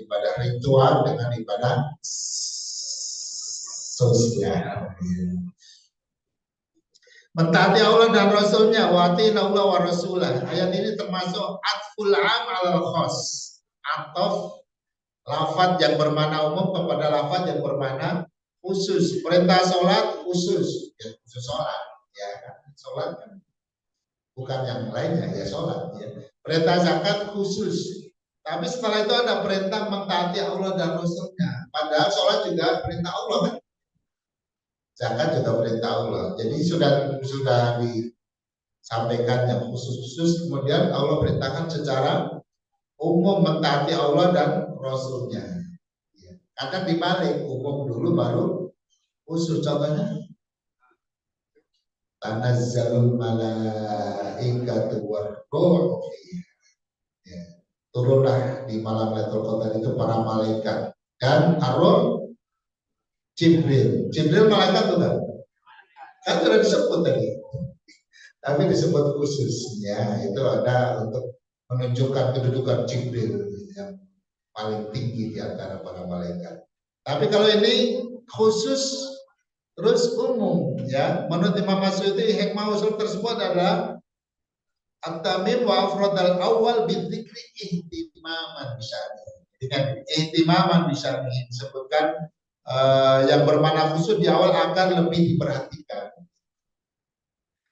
ibadah ritual dengan ibadah sosial. Ya. Mentaati Allah dan Rasulnya, wati Allah wa Rasulah. Ayat ini termasuk atful am al khos, atau lafaz yang bermakna umum kepada lafaz yang bermakna khusus. Perintah sholat khusus, ya, khusus sholat, ya kan? Sholat kan bukan yang lainnya, ya sholat. Ya. Perintah zakat khusus. Tapi setelah itu ada perintah mentaati Allah dan Rasulnya. Padahal sholat juga perintah Allah kan? Zakat juga perintah Allah. Jadi sudah disampaikan yang khusus-khusus, kemudian Allah perintahkan secara umum mentaati Allah dan Rasulnya. Ya. Kadang dibalik, umum dulu baru khusus. Contohnya tanazzalul malaikatu war-ruh. Ya. Turunlah di malam Lailatul Qadar itu para malaikat dan ar-ruh Jibril malaikat bukan? Kan sudah disebut tadi, tapi disebut khususnya itu ada untuk menunjukkan kedudukan Jibril yang paling tinggi di antara para malaikat. Tapi kalau ini khusus terus umum ya. Menurut Imam Masyuti, hikmah usul tersebut adalah at-tamim wa afradal awal bidzikri ihtimaman bisyani. Dengan ihtimaman bisyani disebutkan yang bermakna khusus di awal akan lebih diperhatikan.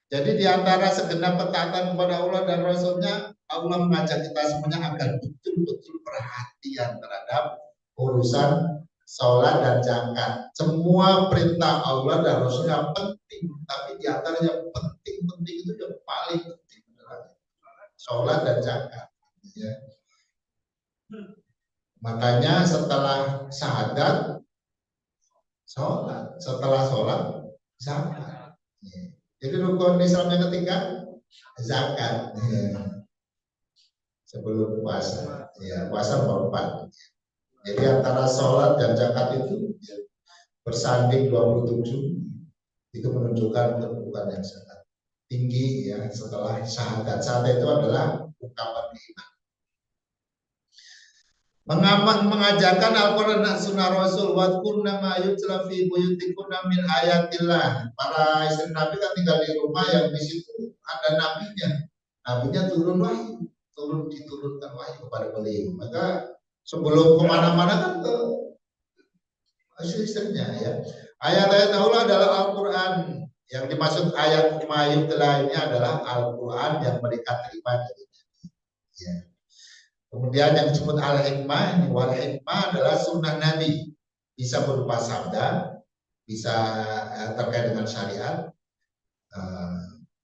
Jadi di antara segenap ketaatan kepada Allah dan Rasulnya, Allah mengajak kita semuanya agar betul-betul perhatian terhadap urusan sholat dan zakat. Semua perintah Allah dan Rasulnya penting, tapi di antara yang penting-penting itu yang paling penting adalah sholat dan zakat. Ya. Makanya setelah syahadat sholat, setelah sholat zakat. Jadi rukun Islam yang ketiga zakat. Sebelum puasa, ya puasa nomor 4. Jadi antara sholat dan zakat itu bersanding 27, itu menunjukkan kedudukan yang sangat tinggi ya setelah syahadat. Syahadat itu adalah ungkapan iman. Mengajarkan Al-Quran dan Sunnah Rasul. Wadkurna ma yutla fi buyutikunna min ayatillah. Para istri Nabi kan tinggal di rumah yang di situ ada nabinya. Nabinya diturunkan wahyu kepada beliau. Maka sebelum kemana-mana kan ke istrinya ya. Ayat-ayat Allah adalah Al-Quran. Yang dimaksud ayat ma yutla ini adalah Al-Quran yang mereka terima dari Nabi. Ya. Kemudian yang disebut al-hikmah, wal hikmah adalah sunnah Nabi, bisa berupa sabda, bisa terkait dengan syariat,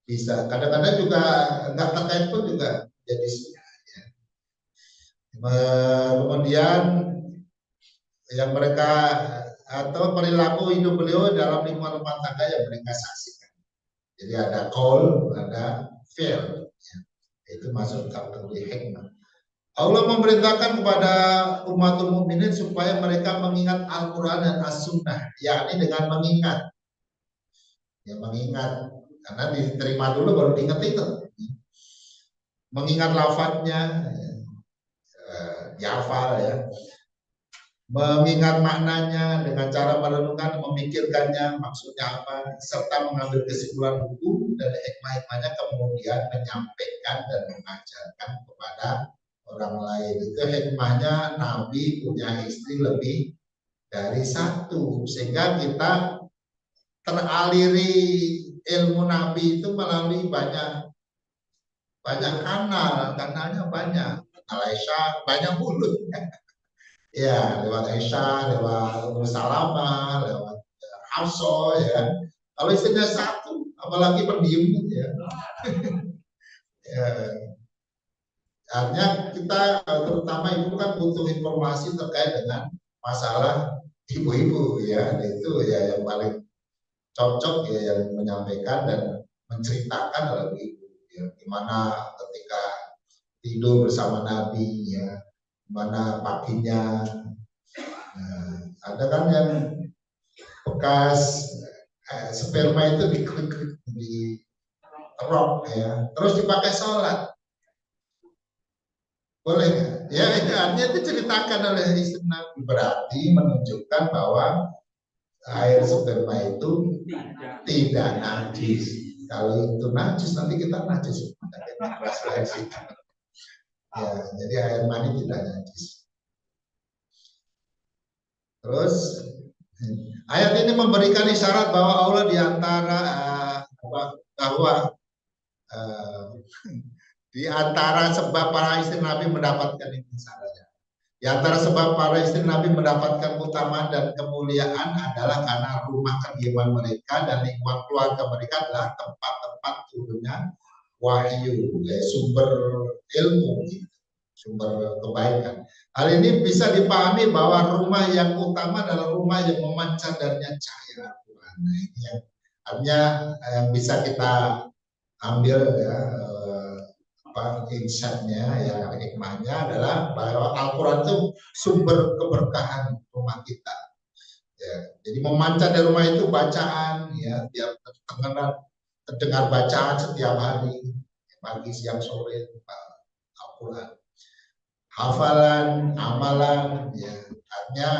bisa. Kadang-kadang juga nggak terkait pun juga jadi sunnah. Ya. Kemudian yang mereka atau perilaku hidup beliau dalam lingkungan rumah tangga yang mereka saksikan. Jadi ada qaul, ada fi'l. Ya. Itu masuk kategori hikmah. Allah memerintahkan kepada umat mukminin supaya mereka mengingat Al-Quran dan As-Sunnah, yakni dengan mengingat. Ya, mengingat, karena diterima dulu baru diingat itu. Mengingat lafadznya, dihafal ya. Mengingat maknanya dengan cara merenungkan, memikirkannya, maksudnya apa, serta mengambil kesimpulan hukum dan hikmah-hikmahnya, kemudian menyampaikan dan mengajarkan kepada orang lain. Itu hikmahnya Nabi punya istri lebih dari satu, sehingga kita teraliri ilmu Nabi itu melalui banyak kanalnya banyak. Aisyah banyak mulut. Ya, lewat Aisyah, lewat Ummu Salamah, lewat Hafsah ya. Kalau istrinya satu, apalagi pendiam ya. Ya. Artinya kita terutama ibu kan butuh informasi terkait dengan masalah ibu-ibu ya. Itu ya yang paling cocok ya yang menyampaikan dan menceritakan adalah ibu ya. Gimana ketika tidur bersama Nabi ya, gimana paginya. Nah, ada kan yang bekas sperma itu di terok ya, terus dipakai sholat. Boleh nggak? Ya, itu artinya itu ceritakan oleh istri Nabi, berarti menunjukkan bahwa air sperma itu tidak najis. Kalau itu najis nanti kita najis. Ya, jadi air mani tidak najis. Terus ayat ini memberikan isyarat bahwa Allah diantara di antara sebab para istri Nabi mendapatkan ini misalnya. Di antara sebab para istri Nabi mendapatkan keutamaan dan kemuliaan adalah karena rumah kediaman mereka dan lingkungan keluarga mereka adalah tempat-tempat turunnya wahyu, sumber ilmu, sumber kebaikan. Hal ini bisa dipahami bahwa rumah yang utama adalah rumah yang memancar darinya cahaya Tuhan. Nah, ini yang artinya yang bisa kita ambil ya, insight-nya ya, hikmahnya adalah bahwa Al-Quran itu sumber keberkahan rumah kita. Ya, jadi memancar dari rumah itu bacaan ya, tiap terdengar bacaan setiap hari, pagi, siang, sore, Al-Quran. Hafalan, amalan, ya, artinya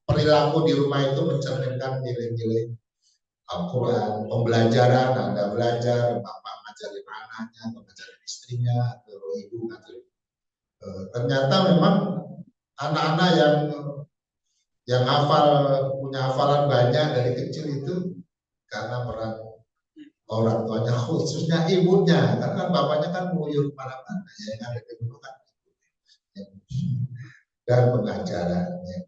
perilaku di rumah itu mencerminkan nilai-nilai Al-Quran. Pembelajaran, Anda belajar, bapak ngajarin anaknya, ngajarin istrinya, atau ibu ngajarin. Ternyata memang anak-anak yang hafal, punya hafalan banyak dari kecil itu karena peran orang tuanya, khususnya ibunya, karena bapaknya kan nguyur kemana-mana, yang ada di rumah kan dan pengajarannya.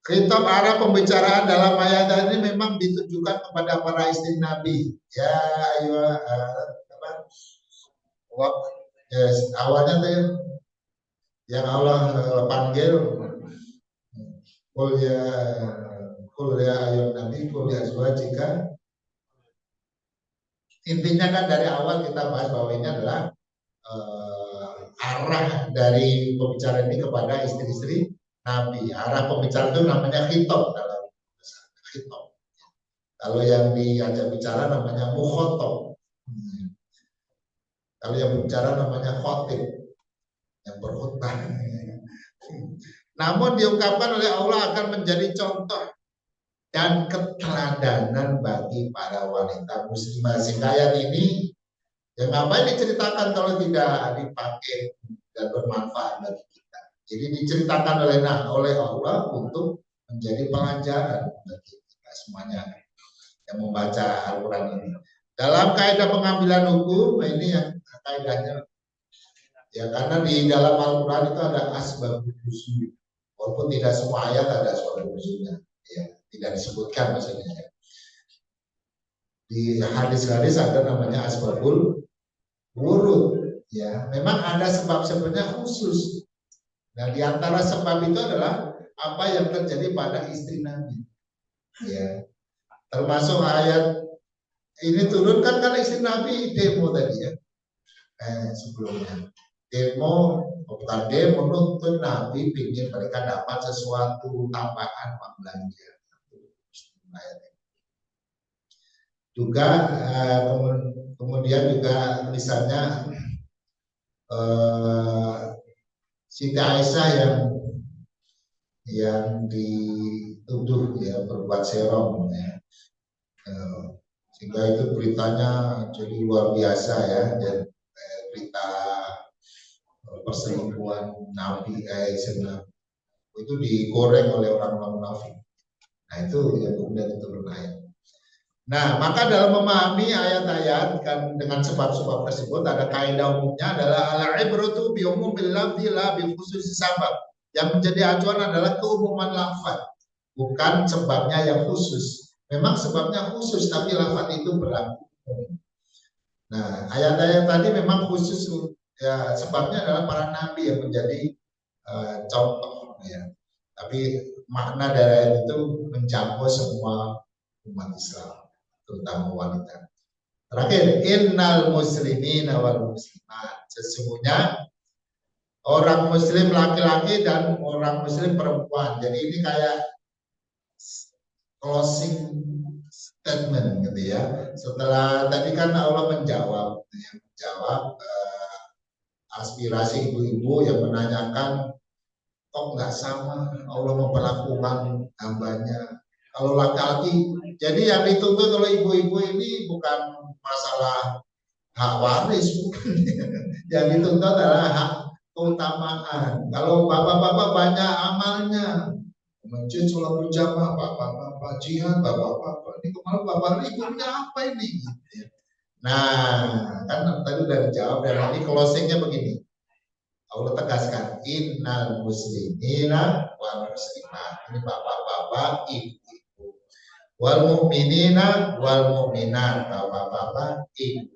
Khitab arah pembicaraan dalam ayat ini memang ditujukan kepada para istri Nabi. Ya, ayo yes, awalnya tuh yang Allah panggil kul ya ayuhan nabi kul ya azwajika. Intinya kan dari awal kita bahas bahwa ini adalah arah dari pembicaraan ini kepada istri-istri Nabi. Arah pembicaraan itu namanya khitab dalam bahasa khitab. Kalau yang diajak bicara namanya mukhotob. Kalau yang berbicara namanya khotib, yang berkhutbah. Namun diungkapkan oleh Allah akan menjadi contoh dan keteladanan bagi para wanita muslimah. Sehingga ayat ini yang ngapain diceritakan kalau tidak dipakai dan bermanfaat bagi kita. Jadi diceritakan oleh Allah untuk menjadi pelajaran bagi kita semuanya yang membaca Al-Quran ini. Dalam kaidah pengambilan hukum, ini yang kaidahnya ya, karena di dalam Al-Quran itu ada asbabun nuzul. Walaupun tidak semua ayat ada asbabun nuzulnya, ya, tidak disebutkan maksudnya. Di hadis-hadis ada namanya asbabul wurud, ya. Memang ada sebab-sebabnya khusus. Nah, di antara sebab itu adalah apa yang terjadi pada istri Nabi, ya. Termasuk ayat ini turun kan karena istri Nabi demo tadi ya, sebelumnya demo, bukan demo, nuntut Nabi ingin mereka dapat sesuatu tambahan uang belanja. Juga kemudian juga misalnya Siti Aisyah yang dituduh ya berbuat serong ya, sehingga itu beritanya jadi luar biasa ya, dan berita perselingkuhan Nabi itu digoreng oleh orang-orang munafik. Nah itu yang kemudian turun ayat. Nah, maka dalam memahami ayat-ayat kan dengan sebab-sebab tersebut ada kaidah umumnya adalah al-ibratu bi umumil lafzi la bi khususis sabab. Yang menjadi acuan adalah keumuman lafaz, bukan sebabnya yang khusus. Memang sebabnya khusus tapi lafaz itu berlaku. Nah, ayat-ayat tadi memang khusus ya, sebabnya adalah para nabi yang menjadi contoh ya. Tapi makna dari ayat itu mencakup semua umat Islam, terutama wanita. Terakhir, innal muslimina wal muslimat. Sesungguhnya orang muslim laki-laki dan orang muslim perempuan. Jadi ini kayak closing statement gitu ya. Setelah tadi kan Allah menjawab aspirasi ibu-ibu yang menanyakan kok nggak sama Allah memperlakukan hambanya. Kalau laki-laki, jadi yang dituntut oleh ibu-ibu ini bukan masalah hak waris, bukan. Yang dituntut adalah hak keutamaan. Kalau bapak-bapak banyak amalnya, masjid sholat berjamaah, bapak-bapak jihad, bapak-bapak ini kemarin bapak ibunya apa ini? Nah, kan tadi udah dijawab dan ini closingnya begini. Allah tegaskan innal muslimina wal muslimat. Ini bapak-bapak, ibu-ibu. Wal mu'minina wal mu'minat, bapak-bapak, ibu.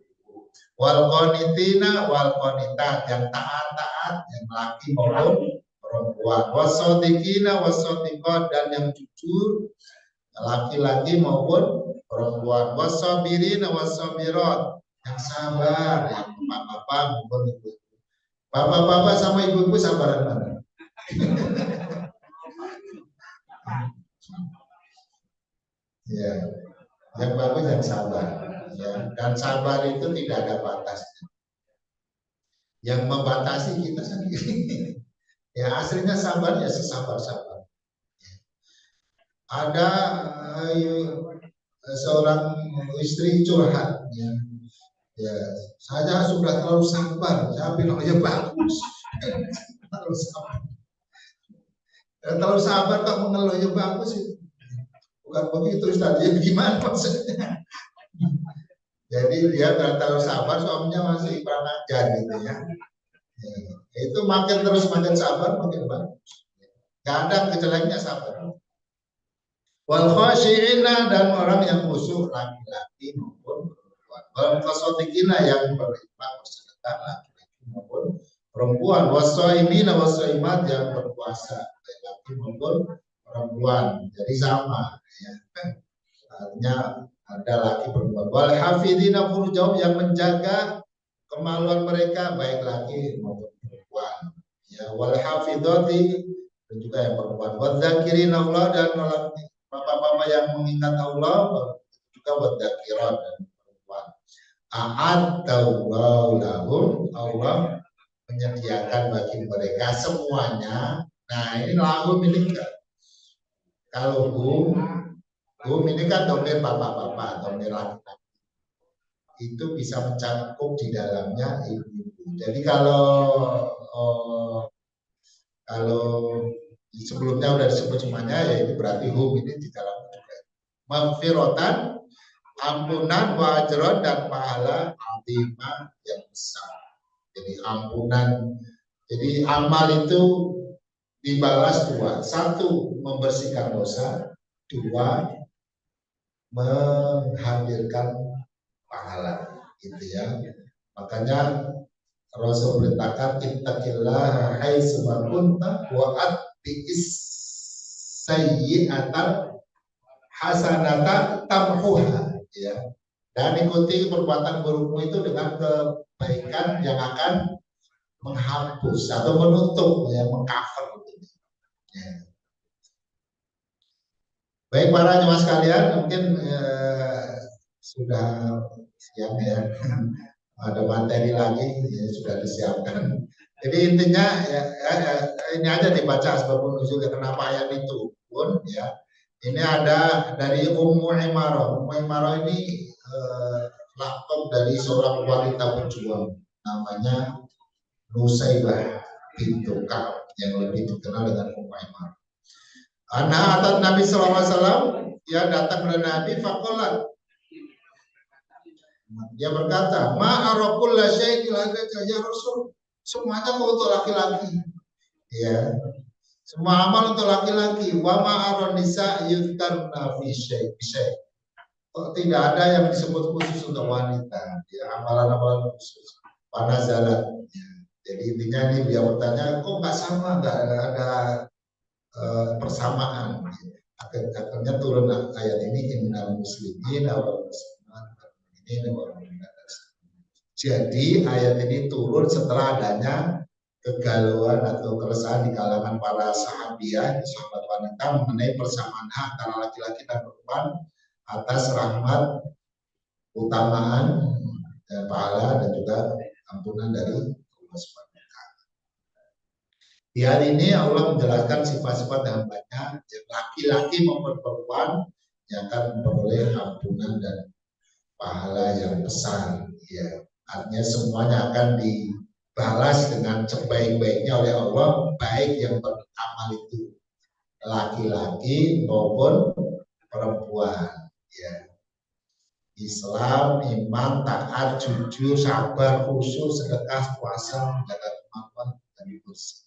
Wal qanitina wal qanitat, yang taat-taat, yang laki maupun perempuan. Wasodiqina wasodiqat, dan yang jujur, laki-laki maupun perempuan. Wasabirina wasabirat, yang sabar, yang bapak-bapak maupun ibu. Bapak-bapak sama ibu-ibu sabaran mana? Ya, yang bagus yang sabar. Ya, dan sabar itu tidak ada batasnya. Yang membatasi kita sendiri. Ya, aslinya sabar ya sesabar-sabar. Ada seorang istri curhat, ya, saya sudah terlalu sabar. Saya bilang ya bagus. Terlalu sabar. Terlalu sabar kok mengeluh ya bagus itu. Bukan begitu Ustaz, ya gimana maksudnya? Jadi dia terlalu sabar, suaminya masih kurang ajar gitu ya. Itu makin terus makin sabar makin bagus. Gak ada kejeleknya sabar. Wal khashi'ina, dan orang yang khusyuk laki-laki maupun perempuan. Wal qasadiqina, yang beriman bersedekah laki-laki maupun perempuan. Wasaimina wasaimat, yang berpuasa laki-laki maupun perempuan. Jadi sama ya. Artinya ada laki perempuan. Wal hafidina furujahum, yang menjaga kemaluan mereka baik laki maupun perempuan. Ya, wal hafidati, dan juga yang perempuan. Wadzakirin Allah, dan orang bapak-bapak yang mengingat Allah, juga wadzakirat, dan perempuan. A'adallahu lahum, Allah menyediakan bagi mereka semuanya. Nah, ini lahum ini kalau ini kan domir bapak-bapak, domir laki-laki. Itu bisa mencakup di dalamnya ibu-ibu. Jadi kalau sebelumnya udah disebut semuanya, ya itu berarti hum ini di dalam juga. Maghfiratan, ampunan, wa ajron, dan pahala azimah yang besar. Jadi ampunan, jadi amal itu dibalas dua. Satu, membersihkan dosa. Dua, menghadirkan pahala, gitu ya. Makanya Rasul berkata, ittaqillah haitsu ma kunta wa atbi'is sayyi'atan hasanatan tamhuha, ya. Dan ikuti perbuatan burukmu itu dengan kebaikan yang akan menghapus atau menutup, ya, mengcover. Ya. Baik para jemaah sekalian, mungkin sudah siap ya. Ada materi lagi ya, sudah disiapkan. Jadi intinya ini aja dibaca sebab nuzul kenapa ayat itu pun ya. Ini ada dari Ummu Imarah. Ummu Imarah ini lakop dari seorang wanita berjuang namanya Nusaibah bintu Ka'ab yang lebih dikenal dengan Ummu Imarah. Anak atas Nabi SAW, dia datang kepada Nabi fakolat. Dia berkata, ma'arokul la syai'il hadaka ya Rasul. Semuanya untuk laki-laki. Ya. Semua amal untuk laki-laki. Wa ma'aron nisa yudkarna fi syai'. Kok tidak ada yang disebut khusus untuk wanita. Ya, amalan-amalan khusus. Panazalat. Ya. Jadi intinya ini dia bertanya, kok nggak sama, nggak ada persamaan. Akhirnya turun ayat ini innal muslimin wal muslimat. Jadi ayat ini turun setelah adanya kegalauan atau keresahan di kalangan para sahabiah, sahabat wanita mengenai persamaan hak antara laki-laki dan perempuan atas rahmat, utamaan, pahala dan juga ampunan dari Allah Subhanahu wa Ta'ala. Di hari ini Allah menjelaskan sifat-sifat yang banyak, yang laki-laki maupun perempuan yang akan memperoleh ampunan dan pahala yang besar, ya. Artinya semuanya akan dibalas dengan sebaik-baiknya oleh Allah, baik yang beramal itu laki-laki maupun perempuan, ya. Islam, iman, taat, jujur, sabar, khusyuk, sedekah, puasa, menjaga kemampuan dan bersih.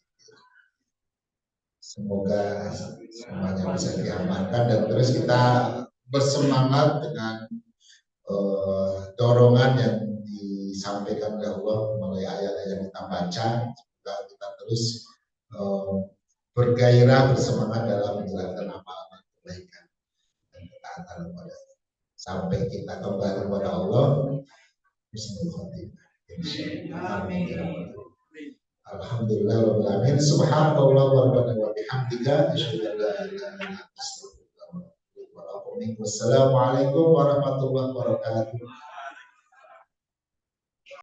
Semoga semuanya bisa diamankan dan terus kita bersemangat dengan dorongan yang disampaikan oleh Allah melalui ayat-ayat yang kita baca. Semoga kita terus bergairah, bersemangat dalam menjalankan amal-amal kebaikan dan ketaatan kepada sampai kita kembali kepada Allah. Alhamdulillah, subhanallah wa bihamdika asyhadu an la ilaha illa anta astaghfiruka wa atubu ilaik. Wassalamualaikum warahmatullahi wabarakatuh.